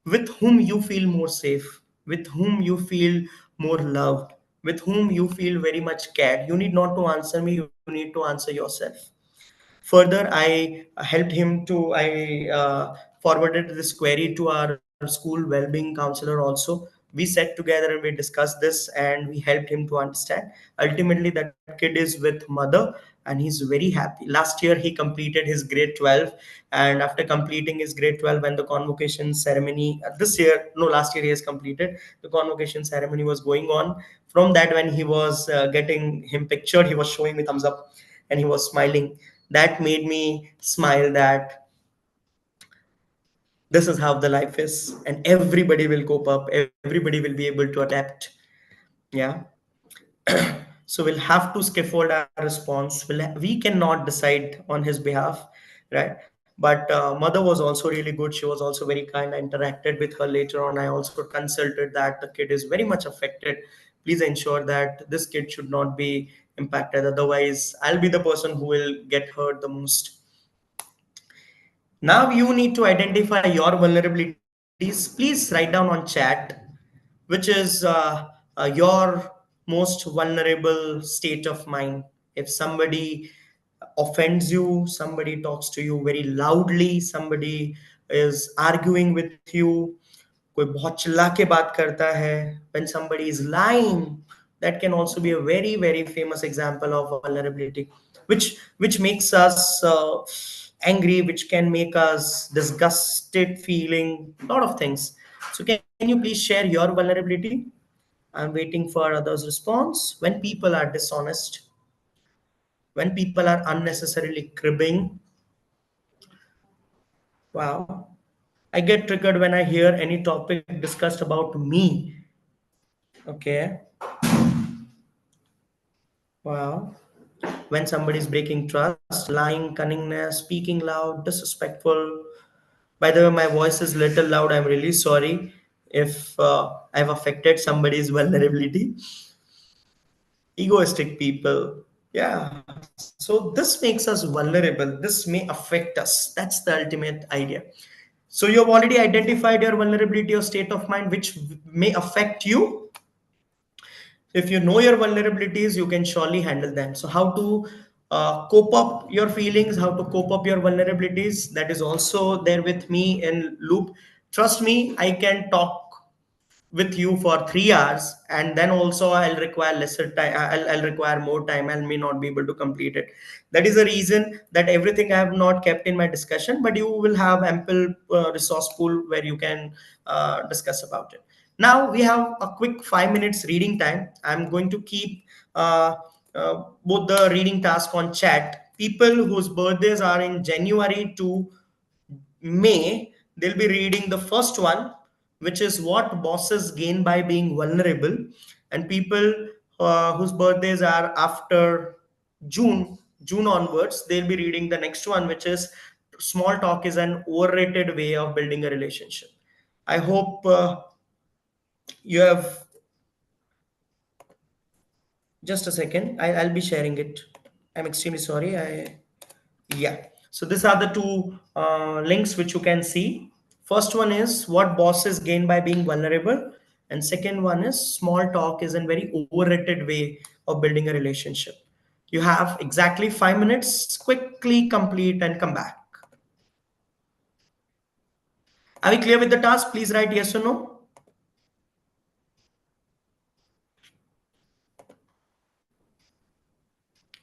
with whom you feel more safe, with whom you feel more loved, with whom you feel very much cared. You need not to answer me, you need to answer yourself. Further, I helped him to I forwarded this query to our school well-being counselor also. We sat together and we discussed this and we helped him to understand. Ultimately, that kid is with mother and he's very happy. Last year he completed his grade 12, and after completing his grade 12, when the convocation ceremony this year, no, last year he has completed, the convocation ceremony was going on. From that, when he was getting him pictured, he was showing me thumbs up and he was smiling. That made me smile that this is how the life is and everybody will cope up, everybody will be able to adapt. Yeah. So we'll have to scaffold our response. We cannot decide on his behalf, right? But mother was also really good. She was also very kind. I interacted with her later on. I also consulted that the kid is very much affected. Please ensure that this kid should not be impacted, otherwise I'll be the person who will get hurt the most. Now you need to identify your vulnerabilities. Please write down on chat which is your most vulnerable state of mind. If somebody offends you, somebody talks to you very loudly, somebody is arguing with you, कोई बहुत चिल्ला के बात करता है, when somebody is lying, that can also be a very very famous example of vulnerability, which makes us angry, which can make us disgusted feeling, a lot of things. So can you please share your vulnerability? I'm waiting for others response. When people are dishonest, when people are unnecessarily cribbing. Wow. I get triggered when I hear any topic discussed about me. Okay. Wow. When somebody is breaking trust, lying, cunningness, speaking loud, disrespectful. By the way, my voice is little loud. I'm really sorry if I've affected somebody's vulnerability. Egoistic people. Yeah. So this makes us vulnerable. This may affect us. That's the ultimate idea. So you've already identified your vulnerability or state of mind, which may affect you. If you know your vulnerabilities, you can surely handle them. So how to cope up your feelings, how to cope up your vulnerabilities, that is also there with me in loop. Trust me, I can talk with you for 3 hours, and then also I'll require lesser time. I'll require more time and may not be able to complete it. That is the reason that everything I have not kept in my discussion, but you will have ample resource pool where you can discuss about it. Now we have a quick 5 minutes reading time. I'm going to keep both the reading task on chat. People whose birthdays are in January to May, they'll be reading the first one, which is what bosses gain by being vulnerable. And people whose birthdays are after June onwards, they'll be reading the next one, which is small talk is an overrated way of building a relationship. I hope you have just a second. I'll be sharing it. I'm extremely sorry. Yeah. So these are the two links which you can see. First one is what bosses gain by being vulnerable, and second one is small talk is a very overrated way of building a relationship. You have exactly 5 minutes. Quickly complete and come back. Are we clear with the task? Please write yes or no.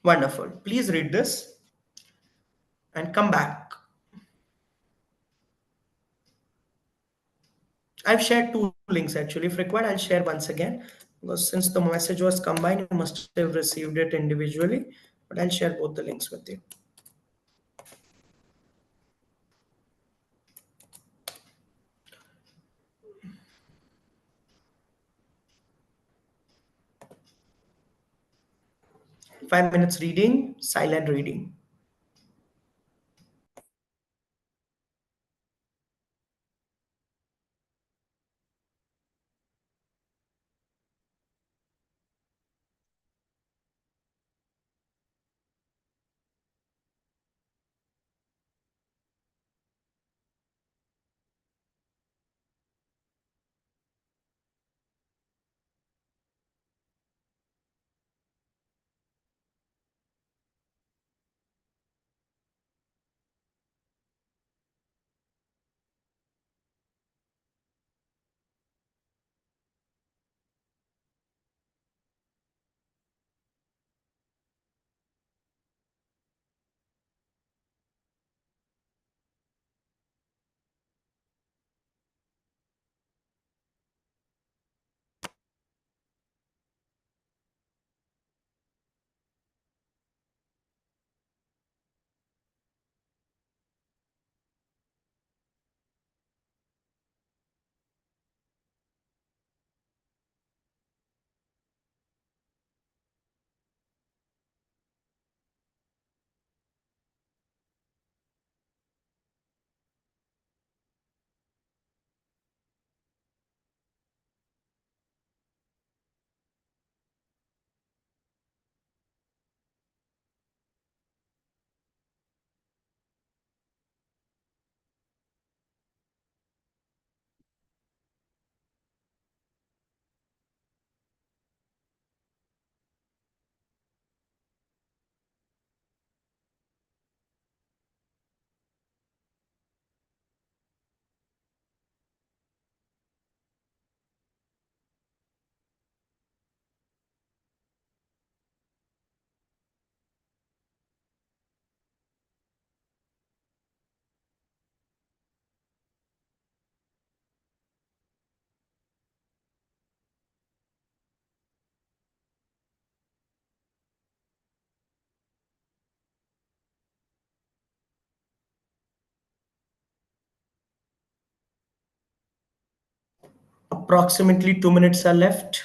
Wonderful. Please read this and come back. I've shared two links actually. If required, I'll share once again because since the message was combined, you must have received it individually. But I'll share both the links with you. Five minutes reading, silent reading. Approximately 2 minutes are left.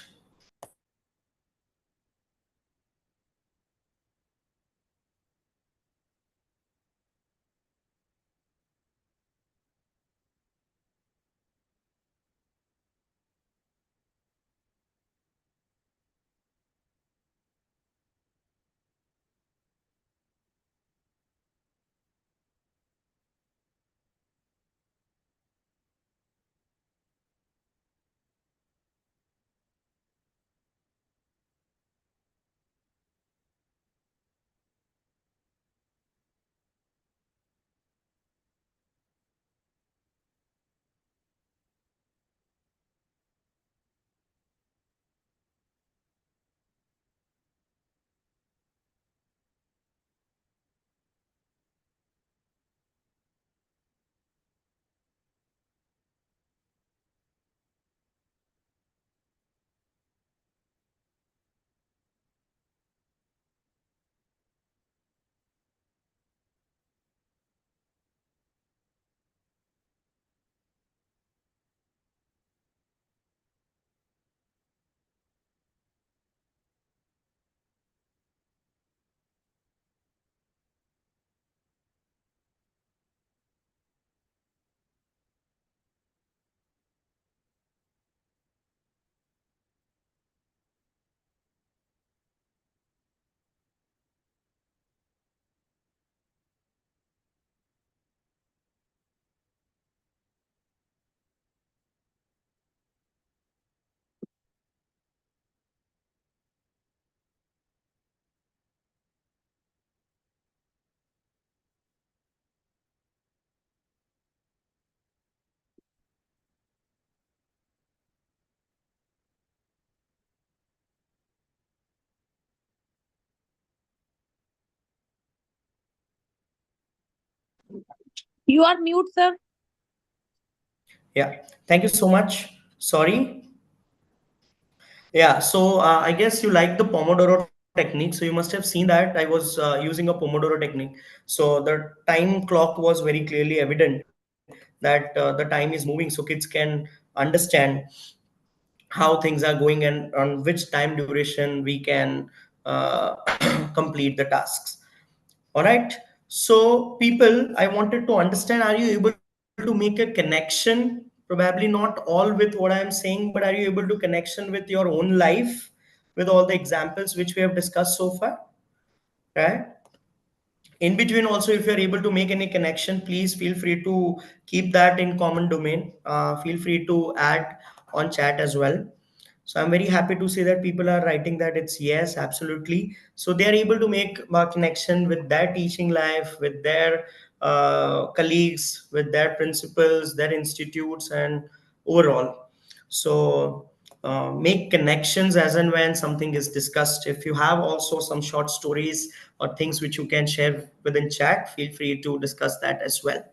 You are mute, sir. Yeah, thank you so much. Sorry. Yeah, so I guess you like the Pomodoro technique. So you must have seen that I was using a Pomodoro technique. So the time clock was very clearly evident that the time is moving, so kids can understand how things are going and on which time duration we can complete the tasks. All right. So, people, I wanted to understand, are you able to make a connection? Probably not all with what I'm saying, but are you able to connection with your own life with all the examples which we have discussed so far? Right? In between also, if you're able to make any connection, please feel free to keep that in common domain. Feel free to add on chat as well. So I'm very happy to see that people are writing that it's yes, absolutely. So they are able to make a connection with their teaching life, with their colleagues, with their principals, their institutes, and overall. So make connections as and when something is discussed. If you have also some short stories or things which you can share within chat, feel free to discuss that as well.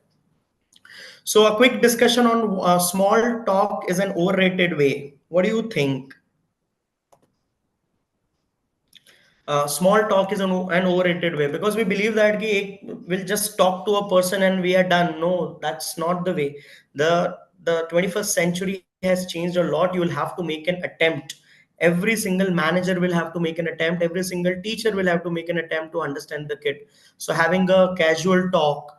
So a quick discussion on small talk is an overrated way. What do you think? Small talk is an overrated way because we believe that ki, we'll just talk to a person and we are done. No, that's not the way. The 21st century has changed a lot. You will have to make an attempt. Every single manager will have to make an attempt. Every single teacher will have to make an attempt to understand the kid. So having a casual talk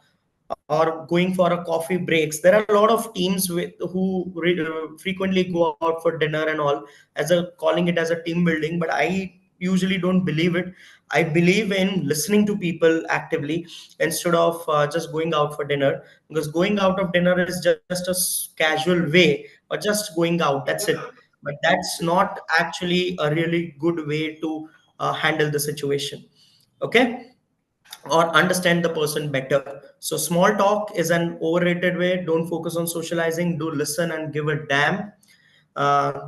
or going for a coffee breaks, there are a lot of teams who frequently go out for dinner and all as a calling it as a team building, but I usually don't believe it. I believe in listening to people actively instead of just going out for dinner, because going out of dinner is just a casual way or just going out, that's it. But that's not actually a really good way to handle the situation. Okay, or understand the person better. So small talk is an overrated way. Don't focus on socializing. Do listen and give a damn.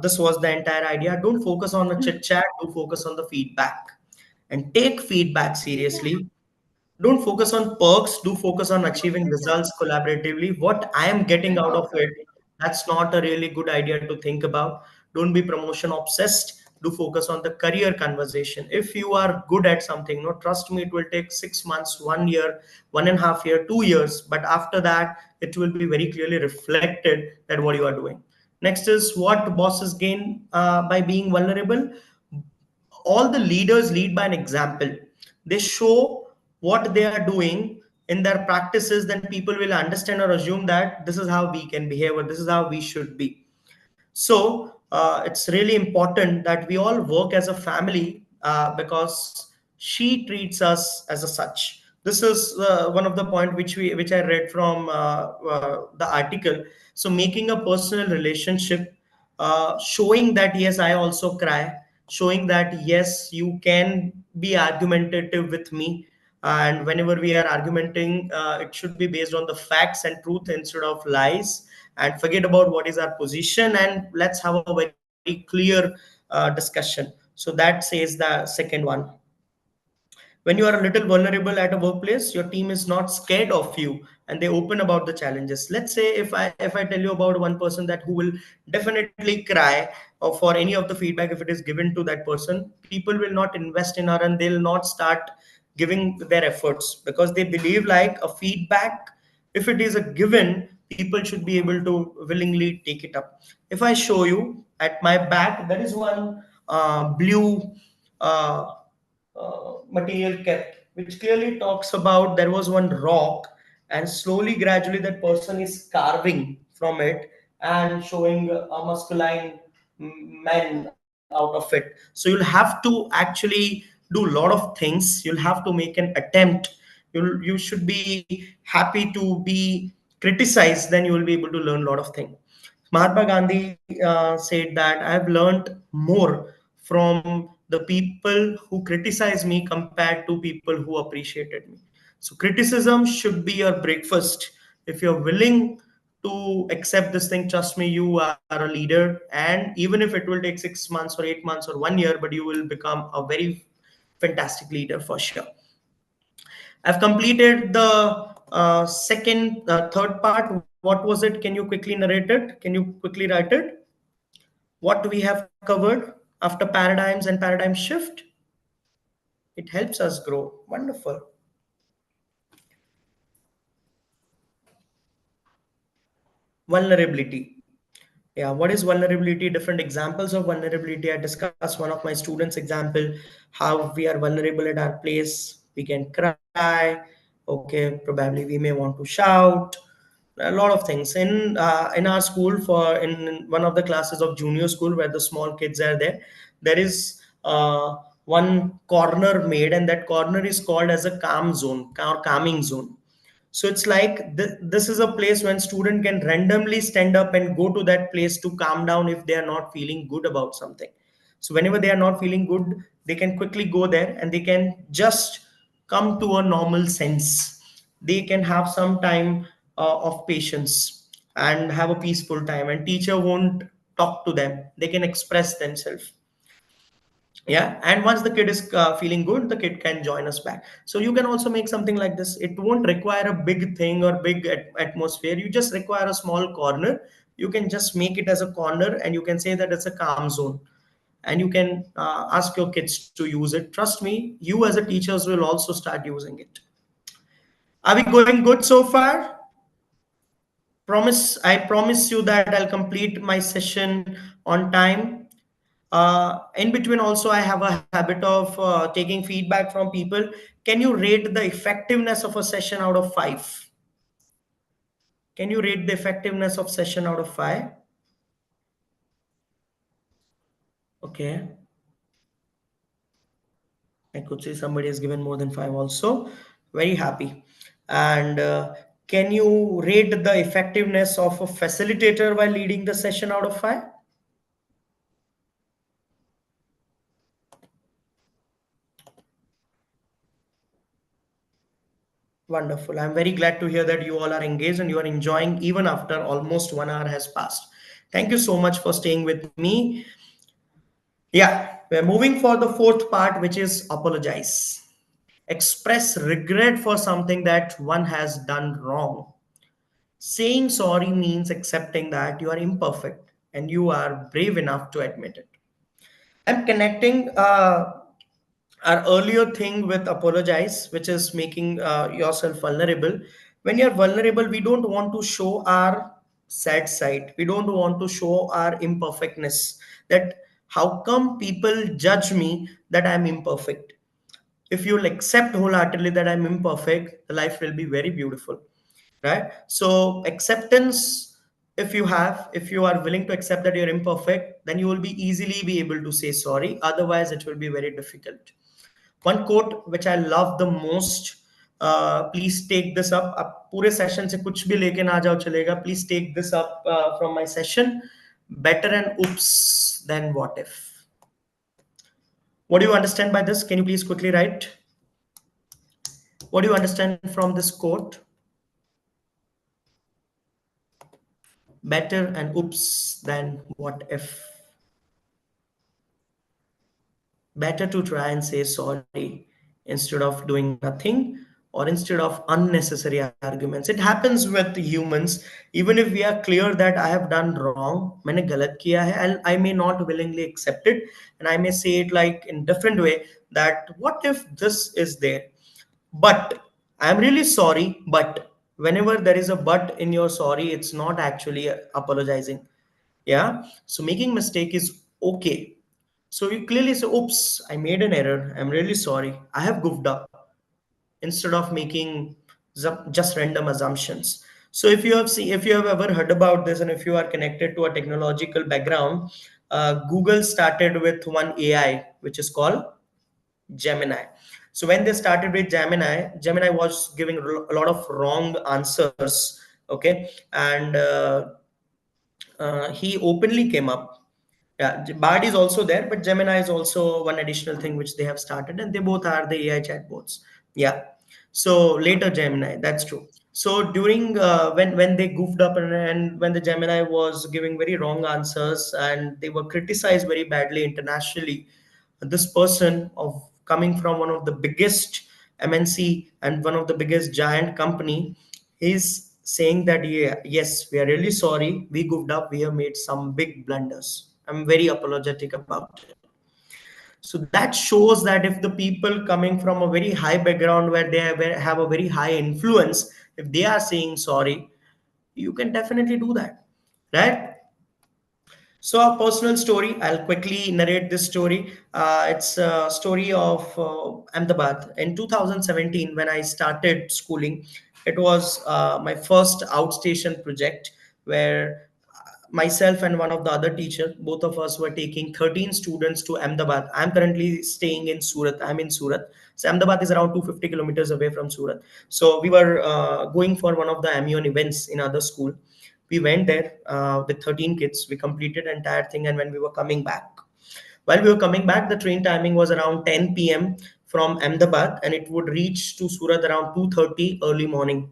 This was the entire idea. Don't focus on a chit chat. Do focus on the feedback and take feedback seriously. Don't focus on perks. Do focus on achieving results collaboratively. What I am getting out of it, that's not a really good idea to think about. Don't be promotion obsessed. Do focus on the career conversation. If you are good at something, no, trust me, it will take 6 months, 1 year, 1.5 year, 2 years, but after that it will be very clearly reflected that what you are doing. Next is what bosses gain by being vulnerable. All the leaders lead by an example. They show what they are doing in their practices, then people will understand or assume that this is how we can behave or this is how we should be. So it's really important that we all work as a family because she treats us as a such. This is one of the point which I read from the article. So making a personal relationship, showing that yes, I also cry, showing that yes, you can be argumentative with me, and whenever we are argumenting, it should be based on the facts and truth instead of lies, and forget about what is our position and let's have a very clear discussion. So that says the second one. When you are a little vulnerable at a workplace, your team is not scared of you and they open about the challenges. Let's say if I tell you about one person that who will definitely cry for any of the feedback, if it is given to that person, people will not invest in her and they'll not start giving their efforts because they believe like a feedback, if it is a given, people should be able to willingly take it up. If I show you at my back, there is one blue uh, material kept, which clearly talks about there was one rock, and slowly, gradually, that person is carving from it and showing a masculine man out of it. So you'll have to actually do a lot of things. You'll have to make an attempt. You should be happy to be criticized. Then you will be able to learn a lot of things. Mahatma Gandhi said that I have learned more from the people who criticize me compared to people who appreciated me. So criticism should be your breakfast. If you're willing to accept this thing, trust me, you are a leader. And even if it will take 6 months or 8 months or 1 year, but you will become a very fantastic leader for sure. I've completed the Third part, what was it? Can you quickly narrate it? Can you quickly write it? What we have covered after paradigms and paradigm shift? It helps us grow. Wonderful. Vulnerability. Yeah, what is vulnerability? Different examples of vulnerability. I discussed one of my students' example, how we are vulnerable at our place. We can cry. Okay, probably we may want to shout. A lot of things in our school, for in one of the classes of junior school where the small kids are there, there is one corner made, and that corner is called as a calm zone or calming zone. So it's like this is a place when student can randomly stand up and go to that place to calm down if they are not feeling good about something. So whenever they are not feeling good, they can quickly go there and they can just come to a normal sense. They can have some time of patience and have a peaceful time, and teacher won't talk to them. They can express themselves. Yeah, and once the kid is feeling good, the kid can join us back. So you can also make something like this. It won't require a big thing or big atmosphere. You just require a small corner. You can just make it as a corner, and you can say that it's a calm zone, and you can ask your kids to use it. Trust me, you as a teachers will also start using it. Are we going good so far? I promise you that I'll complete my session on time. In between also, I have a habit of taking feedback from people. Can you rate the effectiveness of a session out of 5? Can you rate the effectiveness of session out of 5? Okay, I could see somebody has given more than 5 also. Very happy. And can you rate the effectiveness of a facilitator while leading the session out of 5? Wonderful. I'm very glad to hear that you all are engaged and you are enjoying even after almost 1 hour has passed. Thank you so much for staying with me. Yeah, we're moving for the fourth part, which is apologize. Express regret for something that one has done wrong. Saying sorry means accepting that you are imperfect and you are brave enough to admit it. I'm connecting our earlier thing with apologize, which is making yourself vulnerable. When you're vulnerable, we don't want to show our sad side. We don't want to show our imperfectness. That how come people judge me that I'm imperfect? If you'll accept wholeheartedly that I'm imperfect, the life will be very beautiful, right? So acceptance, if you are willing to accept that you're imperfect, then you will be easily be able to say sorry. Otherwise, it will be very difficult. One quote which I love the most, please take this up. आप पूरे session से कुछ भी लेके ना जाओ चलेगा. Please take this up from my session. Better an oops than what if. What do you understand by this? Can you please quickly write? What do you understand from this quote? Better an oops than what if. Better to try and say sorry instead of doing nothing, or instead of unnecessary arguments. It happens with humans. Even if we are clear that I have done wrong, मैंने गलत किया है, I may not willingly accept it, and I may say it like in different way, that what if this is there, but I'm really sorry. But whenever there is a but in your sorry, it's not actually apologizing. Yeah, so making mistake is okay. So you clearly say, oops, I made an error, I'm really sorry, I have goofed up, instead of making just random assumptions. So if you have ever heard about this, and if you are connected to a technological background, Google started with one AI which is called Gemini. So when they started with Gemini was giving a lot of wrong answers. Okay, and he openly came up. Yeah, Bard is also there, but Gemini is also one additional thing which they have started, and they both are the AI chatbots. Yeah. So later Gemini, that's true. So during when they goofed up, and when the Gemini was giving very wrong answers and they were criticized very badly internationally, this person of coming from one of the biggest MNC and one of the biggest giant company, he's saying that, yeah, yes, we are really sorry, we goofed up, we have made some big blunders. I'm very apologetic about it. So that shows that if the people coming from a very high background where they have a very high influence, if they are saying sorry, you can definitely do that, right? So, a personal story. I'll quickly narrate this story. It's a story of Ahmedabad. In 2017, when I started schooling, it was my first outstation project where myself and one of the other teacher, both of us were taking 13 students to Ahmedabad. I'm currently staying in Surat. I'm in Surat. So Ahmedabad is around 250 kilometers away from Surat. So we were going for one of the Amion events in other school. We went there with 13 kids. We completed the entire thing, and when we were coming back, while we were coming back, the train timing was around 10 p.m. from Ahmedabad, and it would reach to Surat around 2:30 early morning.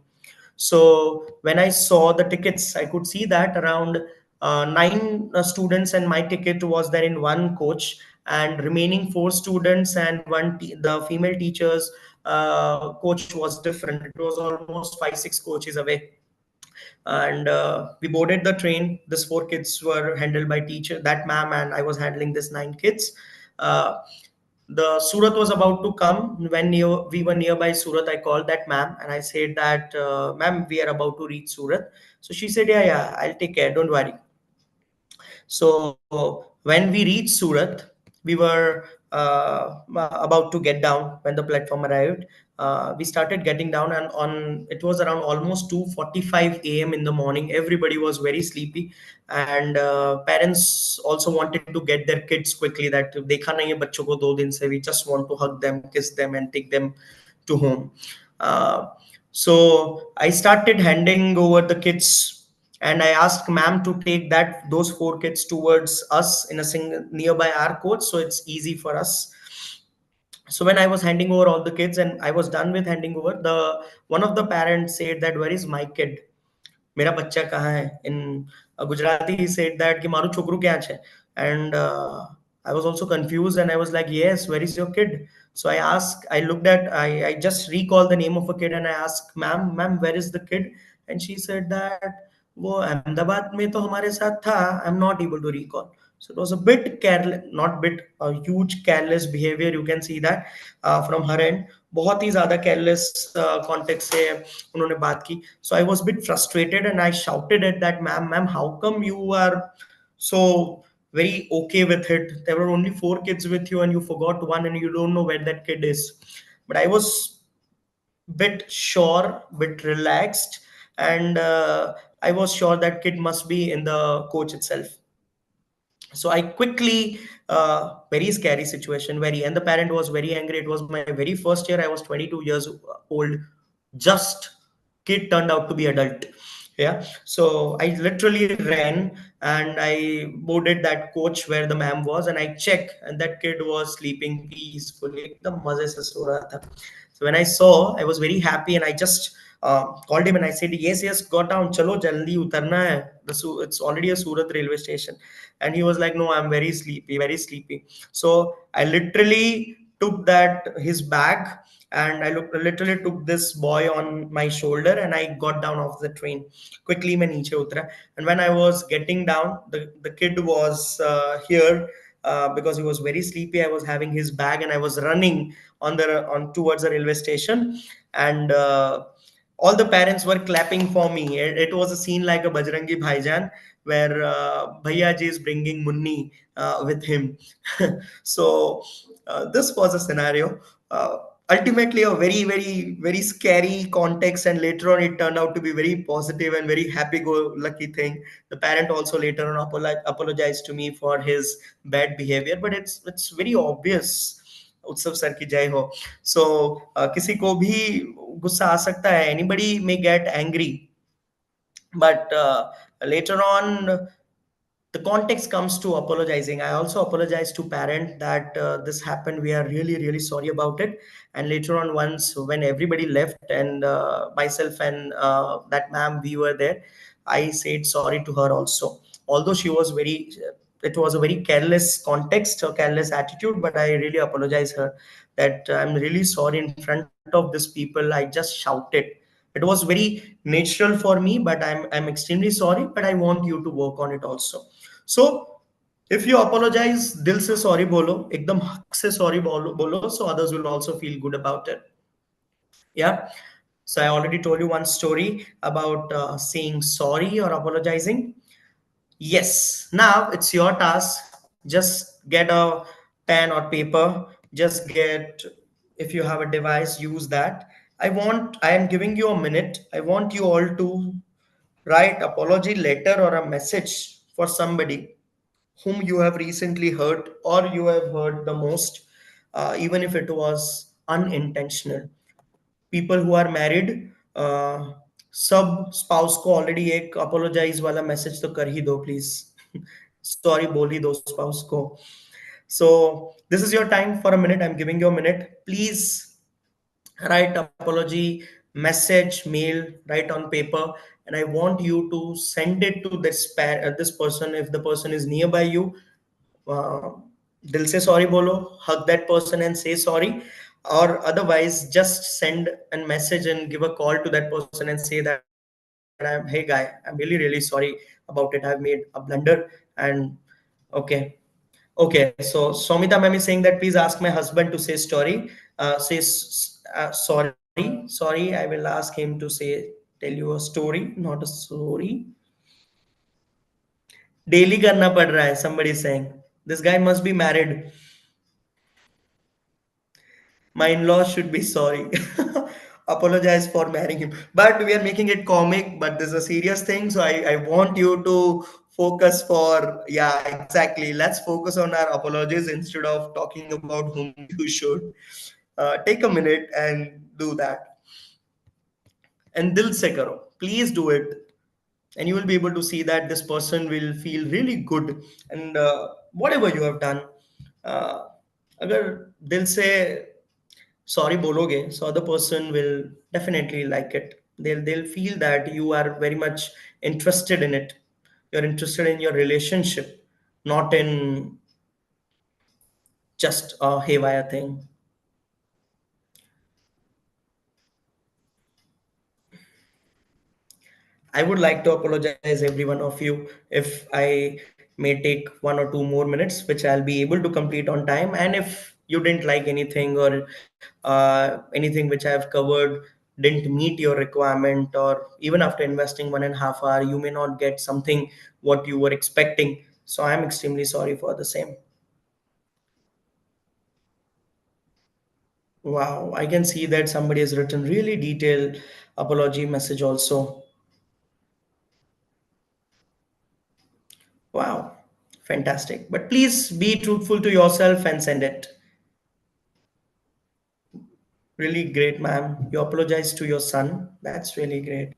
So when I saw the tickets, I could see that around nine students and my ticket was there in one coach, and remaining four students and the female teachers coach was different. It was almost 5 6 coaches away, and we boarded the train. These four kids were handled by teacher, that ma'am, and I was handling this nine kids. uh, the Surat was about to come. When we were nearby Surat, I called that ma'am and I said that, ma'am, we are about to reach Surat. So she said, yeah, yeah, I'll take care, don't worry. So when we reached Surat, we were about to get down when the platform arrived. We started getting down, and on it was around almost 2:45 a.m. in the morning. Everybody was very sleepy, and parents also wanted to get their kids quickly. That देखा नहीं है बच्चों को 2 दिन से, we just want to hug them, kiss them, and take them to home. Uh, so I started handing over the kids, and I asked ma'am to take those four kids towards us in a single nearby our coach, so it's easy for us. So when I was handing over all the kids and I was done with handing over, the one of the parents said that, where is my kid? मेरा बच्चा कहाँ है? In Gujarati, he said that कि मारू छोकरू क्या है? And I was also confused, and I was like, yes, where is your kid? So I just recalled the name of a kid, and I asked, ma'am, where is the kid? And she said that वो अहमदाबाद में तो हमारे साथ था. I'm not able to recall. So it was a bit careless, not bit, a huge careless behavior. You can see that from her end. बहुत ही ज्यादा careless context से उन्होंने बात की. So I was a bit frustrated, and I shouted at that ma'am, how come you are so very okay with it? There were only four kids with you, and you forgot one, and you don't know where that kid is. But I was bit sure, bit relaxed, and I was sure that kid must be in the coach itself. So I quickly, very scary situation, very, and the parent was very angry. It was my very first year. I was 22 years old. Just kid turned out to be adult. Yeah. So I literally ran and I boarded that coach where the ma'am was, and I checked, and that kid was sleeping peacefully. एकदम मजे से सो रहा था. So when I saw, I was very happy, and I just called him and I said, yes, yes, got down, chalo jaldi utarna hai. It's already a Surat railway station. And he was like, no, I'm very sleepy, very sleepy. So I literally took his bag, and literally took this boy on my shoulder, and I got down off the train. Quickly मैं नीचे उतरा, and when I was getting down, the kid was here. Because he was very sleepy, I was having his bag, and I was running on towards the railway station, and all the parents were clapping for me. It was a scene like a Bajrangi Bhaijan, where Bhaiya ji is bringing Munni with him. So this was a scenario. Ultimately, a very, very, very scary context, and later on, it turned out to be very positive and very happy-go-lucky thing. The parent also later on apologized to me for his bad behavior, but it's very obvious. उत्सव sir की जय हो. So किसी को भी गुस्सा आ सकता है. Anybody may get angry, but later on the context comes to apologizing. I also apologize to parent that this happened. We are really, really sorry about it. And later on, once when everybody left, and myself and that ma'am, we were there, I said sorry to her also. Although she was very it was a very careless context or careless attitude, but I really apologize her that I'm really sorry in front of these people. I just shouted. It was very natural for me, but I'm extremely sorry, but I want you to work on it also. So if you apologize, दिल से sorry बोलो, एकदम हक से sorry बोलो, so others will also feel good about it. Yeah. So I already told you one story about saying sorry or apologizing. Yes, now it's your task. Just get a pen or paper. Just get, if you have a device, use that. I am giving you a minute. I want you all to write apology letter or a message for somebody whom you have recently hurt or you have hurt the most, even if it was unintentional. People who are married, सब spouse को already एक apologise वाला message तो कर ही दो please. Sorry बोल ही दो spouse को. So this is your time for a minute. I'm giving you a minute. Please write apology message, mail, write on paper, and I want you to send it to this person if the person is nearby you. uh, दिल से sorry बोलो, hug that person and say sorry, or otherwise just send a message and give a call to that person and say that hey guy, I'm really sorry about it, I've made a blunder. And okay. Okay, so Somita ma'am is saying that please ask my husband to say story. Sorry. I will ask him to tell you a story, not a story. Daily करना पड़ रहा है. Somebody is saying this guy must be married. My in-laws should be sorry. Apologize for marrying him. But we are making it comic, but this is a serious thing. So I want you to focus for, yeah, exactly. Let's focus on our apologies instead of talking about whom you should. Take a minute and do that. And dil se karo. Please do it. And you will be able to see that this person will feel really good. And whatever you have done, uh, अगर दिल से sorry bologe, so other person will definitely like it. They'll feel that you are very much interested in it. You're interested in your relationship, not in just a haywire thing. I would like to apologize every one of you if I may take 1 or 2 more minutes, which I'll be able to complete on time. And if you didn't like anything or anything which I have covered didn't meet your requirement, or even after investing 1.5 hours, you may not get something what you were expecting. So I'm extremely sorry for the same. Wow, I can see that somebody has written really detailed apology message also. Wow, fantastic. But please be truthful to yourself and send it. Really great, ma'am. You apologize to your son. That's really great.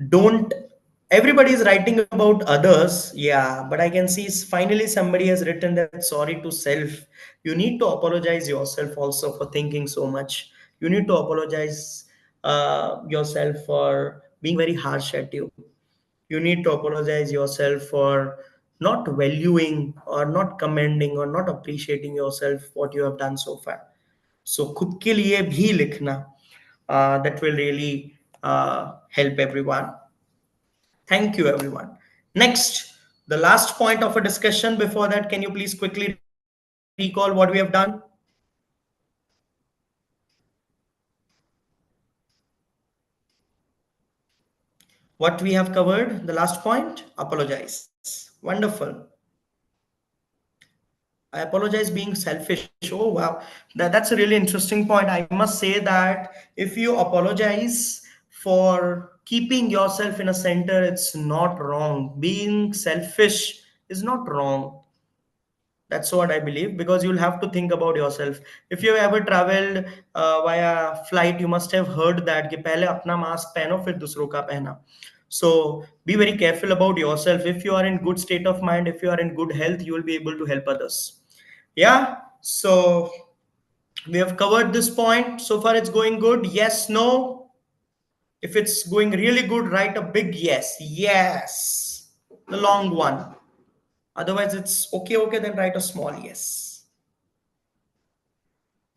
Don't, everybody is writing about others. Yeah, but I can see finally somebody has written that sorry to self. You need to apologize yourself also for thinking so much. You need to apologize yourself for being very harsh at you. You need to apologize yourself for not valuing or not commending or not appreciating yourself what you have done so far. So खुद के लिए भी लिखना, that will really help everyone. Thank you everyone. Next, the last point of a discussion. Before that, can you please quickly recall what we have done? What we have covered, the last point, apologize. Wonderful. I apologize being selfish. Oh wow, that's a really interesting point. I must say that if you apologize for keeping yourself in a center, it's not wrong. Being selfish is not wrong. That's what I believe, because you'll have to think about yourself. If you ever traveled via flight, you must have heard that कि पहले अपना mask पहनो फिर दूसरों का पहना. So be very careful about yourself. If you are in good state of mind, if you are in good health, you will be able to help others. Yeah. So we have covered this point. So far, it's going good. Yes, no. If it's going really good, write a big yes. Yes. The long one. Otherwise, it's okay, okay, then write a small yes.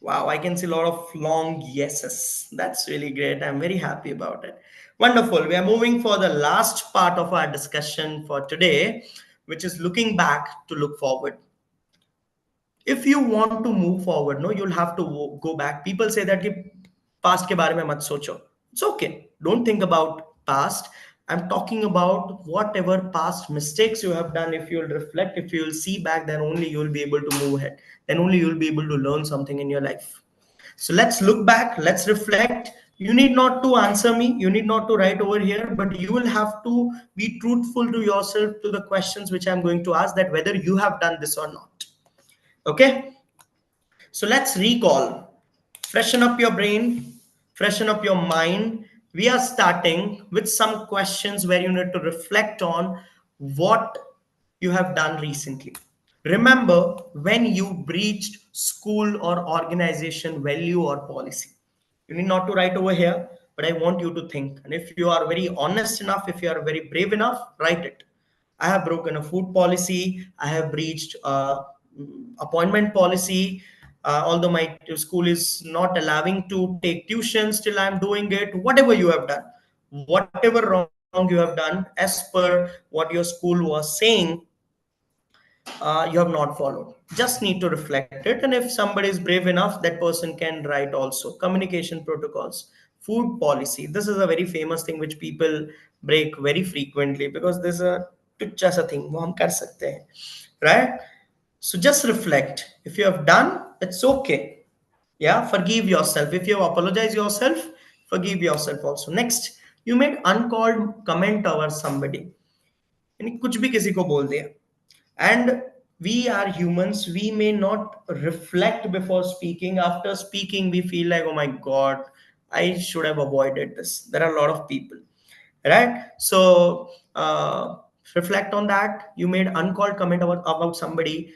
Wow, I can see a lot of long yeses. That's really great. I'm very happy about it. Wonderful. We are moving for the last part of our discussion for today, which is looking back to look forward. If you want to move forward, no, you'll have to go back. People say that कि past के बारे में मत सोचो. It's okay. Don't think about past. I'm talking about whatever past mistakes you have done. If you'll reflect, if you'll see back, then only you'll be able to move ahead. Then only you'll be able to learn something in your life. So let's look back, let's reflect. You need not to answer me, you need not to write over here, but you will have to be truthful to yourself to the questions which I'm going to ask, that whether you have done this or not. Okay, so let's recall, freshen up your brain, freshen up your mind. We are starting with some questions where you need to reflect on what you have done recently. Remember when you breached school or organization value or policy. You need not to write over here, but I want you to think. And if you are very honest enough, if you are very brave enough, write it. I have broken a food policy. I have breached appointment policy. Although my school is not allowing to take tuition, still I'm doing it. Whatever you have done, whatever wrong you have done, as per what your school was saying, you have not followed. Just need to reflect it. And if somebody is brave enough, that person can write also communication protocols, food policy. This is a very famous thing which people break very frequently, because there's a tuchcha sa thing wo hum kar sakte hain, right? So just reflect. If you have done, it's okay. Yeah, forgive yourself. If you apologize yourself, forgive yourself also. Next, you made uncalled comment over somebody, यानी कुछ भी किसी को बोल दिया. And we are humans, we may not reflect before speaking. After speaking, we feel like, oh my god, I should have avoided this. There are a lot of people, right? So reflect on that. You made uncalled comment about somebody,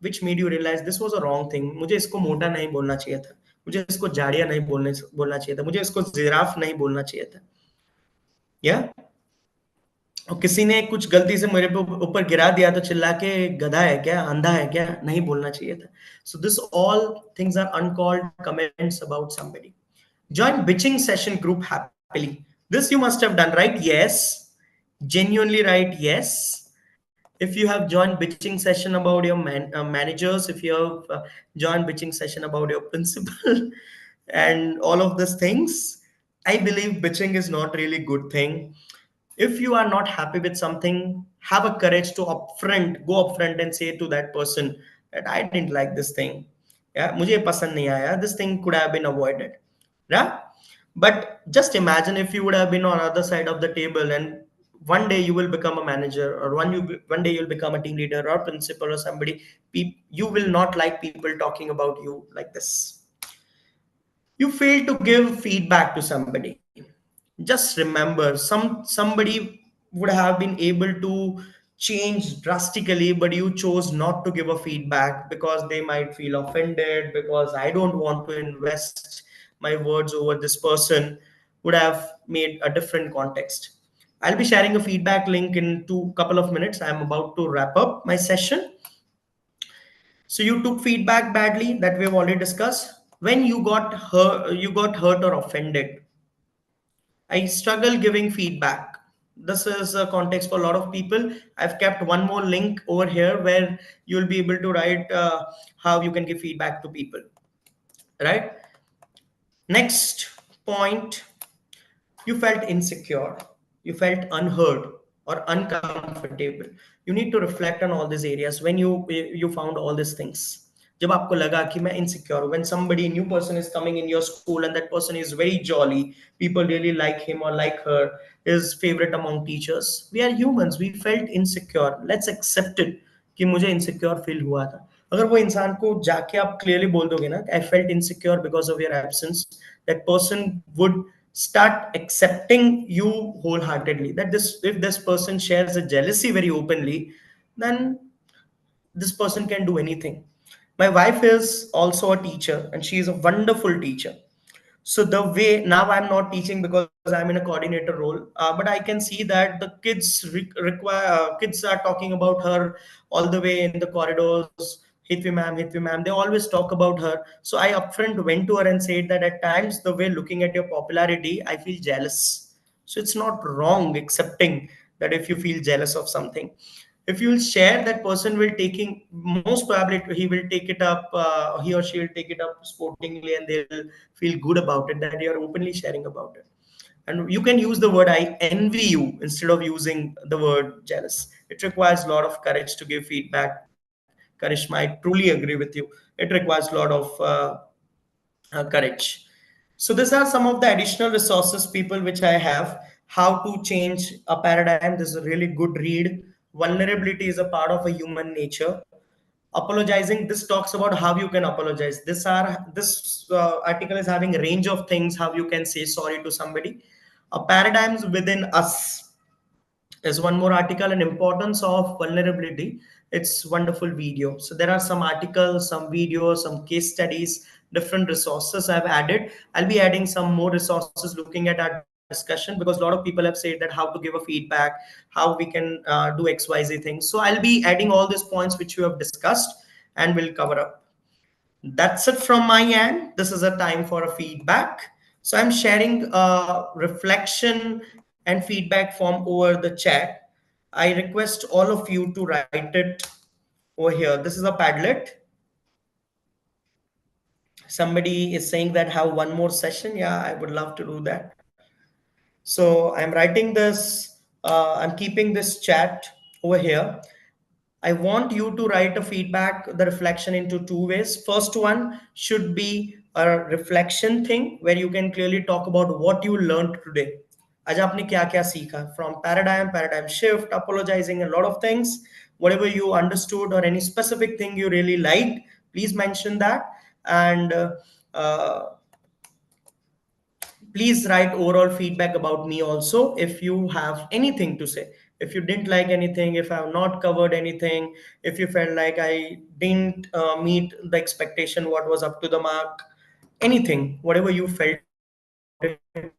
which made you realize this was a wrong thing. मुझे इसको मोटा नहीं बोलना चाहिए था, मुझे इसको झाड़िया नहीं बोलना चाहिए था, मुझे इसको जिराफ नहीं बोलना चाहिए था. Yeah, और किसी ने कुछ गलती से मेरे पे ऊपर गिरा दिया तो चिल्ला के गधा है क्या, अंधा है क्या, नहीं बोलना चाहिए था. So this all things are uncalled comments about somebody. Join bitching session group happily. This you must have done, right? Yes. Genuinely right? Yes. If you have joined bitching session about your managers, if you have joined bitching session about your principal, and all of these things, I believe bitching is not really good thing. If you are not happy with something, have a courage to go upfront and say to that person that I didn't like this thing. Yeah, मुझे पसंद नहीं आया. This thing could have been avoided. Yeah, but just imagine if you would have been on other side of the table, and one day you will become a manager, or one day you'll become a team leader or principal or somebody. You will not like people talking about you like this. You fail to give feedback to somebody. Just remember, somebody would have been able to change drastically, but you chose not to give a feedback because they might feel offended, because I don't want to invest my words over this person, would have made a different context. I'll be sharing a feedback link in two couple of minutes. I'm about to wrap up my session. So you took feedback badly, that we have already discussed. When you got hurt or offended, I struggle giving feedback. This is a context for a lot of people. I've kept one more link over here where you'll be able to write how you can give feedback to people. Right? Next point, you felt insecure, you felt unheard or uncomfortable. You need to reflect on all these areas when you found all these things. जब आपको लगा कि मैं insecure हूँ, when somebody new person is coming in your school and that person is very jolly, people really like him or like her, is favorite among teachers. We are humans, we felt insecure. Let's accept it कि मुझे insecure feel हुआ था. अगर वो इंसान को जाके आप क्लियरली बोल दोगे ना, I felt insecure because of your absence, that person would start accepting you wholeheartedly. That this, if this person shares a jealousy very openly, then this person can do anything. My wife is also a teacher and she is a wonderful teacher. So the way now I'm not teaching because I'm in a coordinator role, but I can see that the require kids are talking about her all the way in the corridors. Hit me, ma'am. They always talk about her. So I upfront went to her and said that at times the way looking at your popularity, I feel jealous. So it's not wrong accepting that if you feel jealous of something. If you will share, that person will taking most probably he will take it up, he or she will take it up sportingly, and they'll feel good about it that you're openly sharing about it. And you can use the word I envy you instead of using the word jealous. It requires a lot of courage to give feedback. Karishma, I truly agree with you. It requires a lot of courage. So these are some of the additional resources, people, which I have. How to change a paradigm. This is a really good read. Vulnerability is a part of a human nature. Apologizing. This talks about how you can apologize. This article is having a range of things how you can say sorry to somebody. Paradigms within us is one more article, and importance of vulnerability. It's wonderful video. So there are some articles, some videos, some case studies, different resources I've added. I'll be adding some more resources looking at our discussion, because a lot of people have said that how to give a feedback, how we can do xyz things. So I'll be adding all these points which you have discussed, and we'll cover up. That's it from my end. This is a time for a feedback. So I'm sharing a reflection and feedback form over the chat. I request all of you to write it over here. This is a Padlet. Somebody is saying that have one more session. Yeah, I would love to do that. So I'm writing this, I'm keeping this chat over here. I want you to write a feedback, the reflection into two ways. First one should be a reflection thing where you can clearly talk about what you learned today. आज आपने क्या क्या सीखा from paradigm shift, apologizing, a lot of things. Whatever you understood or any specific thing you really liked, please mention that. And uh, please write overall feedback about me also if you have anything to say. If you didn't like anything, if I have not covered anything, if you felt like I didn't meet the expectation what was up to the mark, anything, whatever you felt it, please write it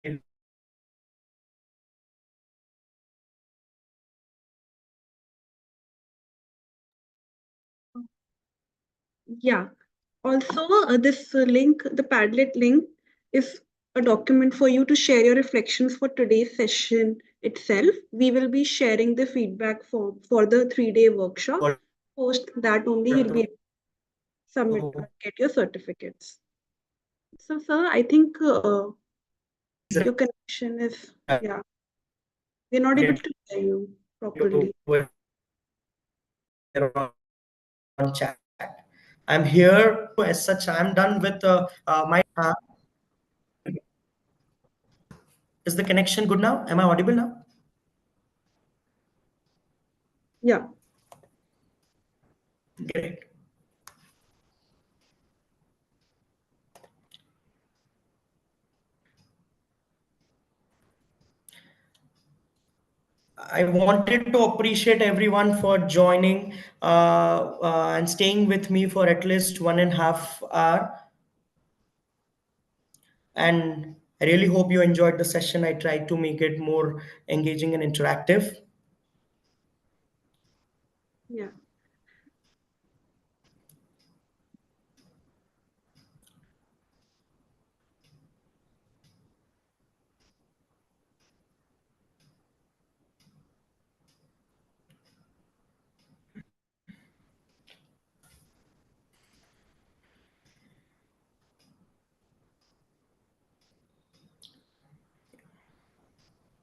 down. Yeah. Also, this link, the Padlet link, is a document for you to share your reflections for today's session itself. We will be sharing the feedback for the 3-day workshop. Post that only you'll be able to submit or get your certificates. So, sir, I think your connection is, yeah, we're not able to hear you properly. On chat. I'm here as such. I'm done with my. Is the connection good now? Am I audible now? Yeah. Great. I wanted to appreciate everyone for joining and staying with me for at least 1.5 hours. And I really hope you enjoyed the session. I tried to make it more engaging and interactive. Yeah.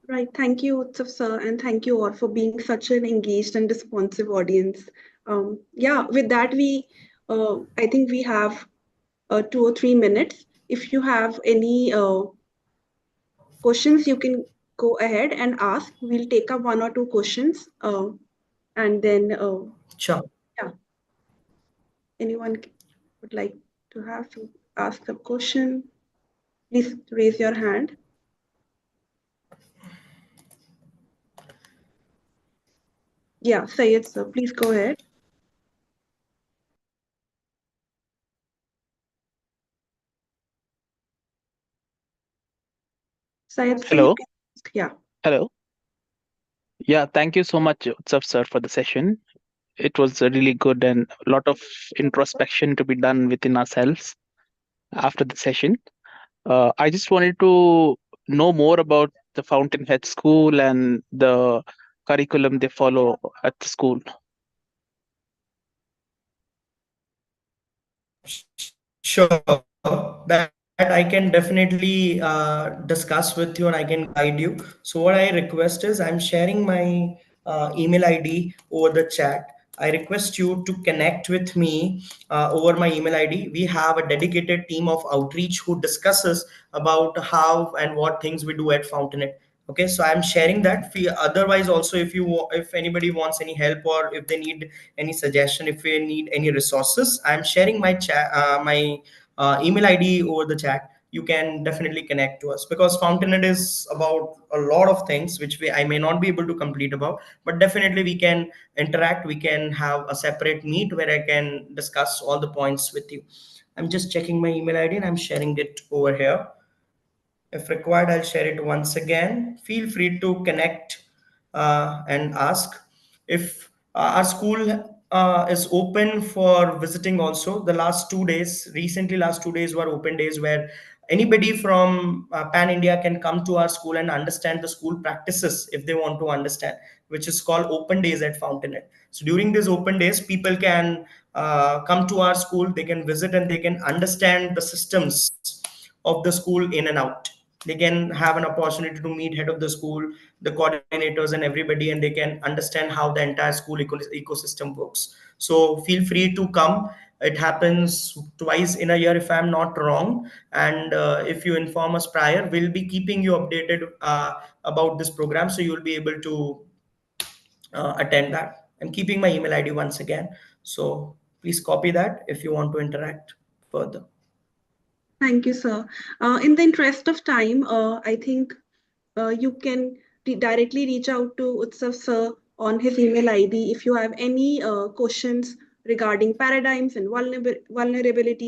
Right. Thank you, Utsav sir, and thank you all for being such an engaged and responsive audience. Yeah, with that, I think we have 2 or 3 minutes. If you have any questions, you can go ahead and ask. We'll take up 1 or 2 questions, and then, Sure. yeah, anyone would like to ask a question, please raise your hand. Yeah, Sayed sir, please go ahead. Syed sir, you Hello. can ask. Yeah. Hello. Yeah, thank you so much, Utsav sir, for the session. It was really good and a lot of introspection to be done within ourselves after the session. I just wanted to know more about the Fountainhead School and the curriculum they follow at the school. Sure, that I can definitely discuss with you and I can guide you. So what I request is I'm sharing my email ID over the chat. I request you to connect with me over my email ID. We have a dedicated team of outreach who discusses about how and what things we do at Fountainhead. Okay, so I'm sharing that. Otherwise, also if anybody wants any help or if they need any suggestion, if they need any resources, I'm sharing my chat, my email ID over the chat. You can definitely connect to us because Fountainhead is about a lot of things which I may not be able to complete about, but definitely we can interact. We can have a separate meet where I can discuss all the points with you. I'm just checking my email ID and I'm sharing it over here. If required, I'll share it once again. Feel free to connect and ask. If our school is open for visiting also, the last 2 days, recently last 2 days were open days where anybody from Pan India can come to our school and understand the school practices if they want to understand, which is called open days at Fountainhead. So during these open days, people can come to our school, they can visit and they can understand the systems of the school in and out. They can have an opportunity to meet head of the school, the coordinators and everybody, and they can understand how the entire school ecosystem works. So feel free to come. It happens twice in a year if I'm not wrong, and if you inform us prior, we'll be keeping you updated about this program, so you'll be able to attend that. I'm keeping my email ID once again, so please copy that if you want to interact further. Thank you, sir. In the interest of time, I think you can directly reach out to Utsav sir on his email ID if you have any questions regarding paradigms and vulnerabilities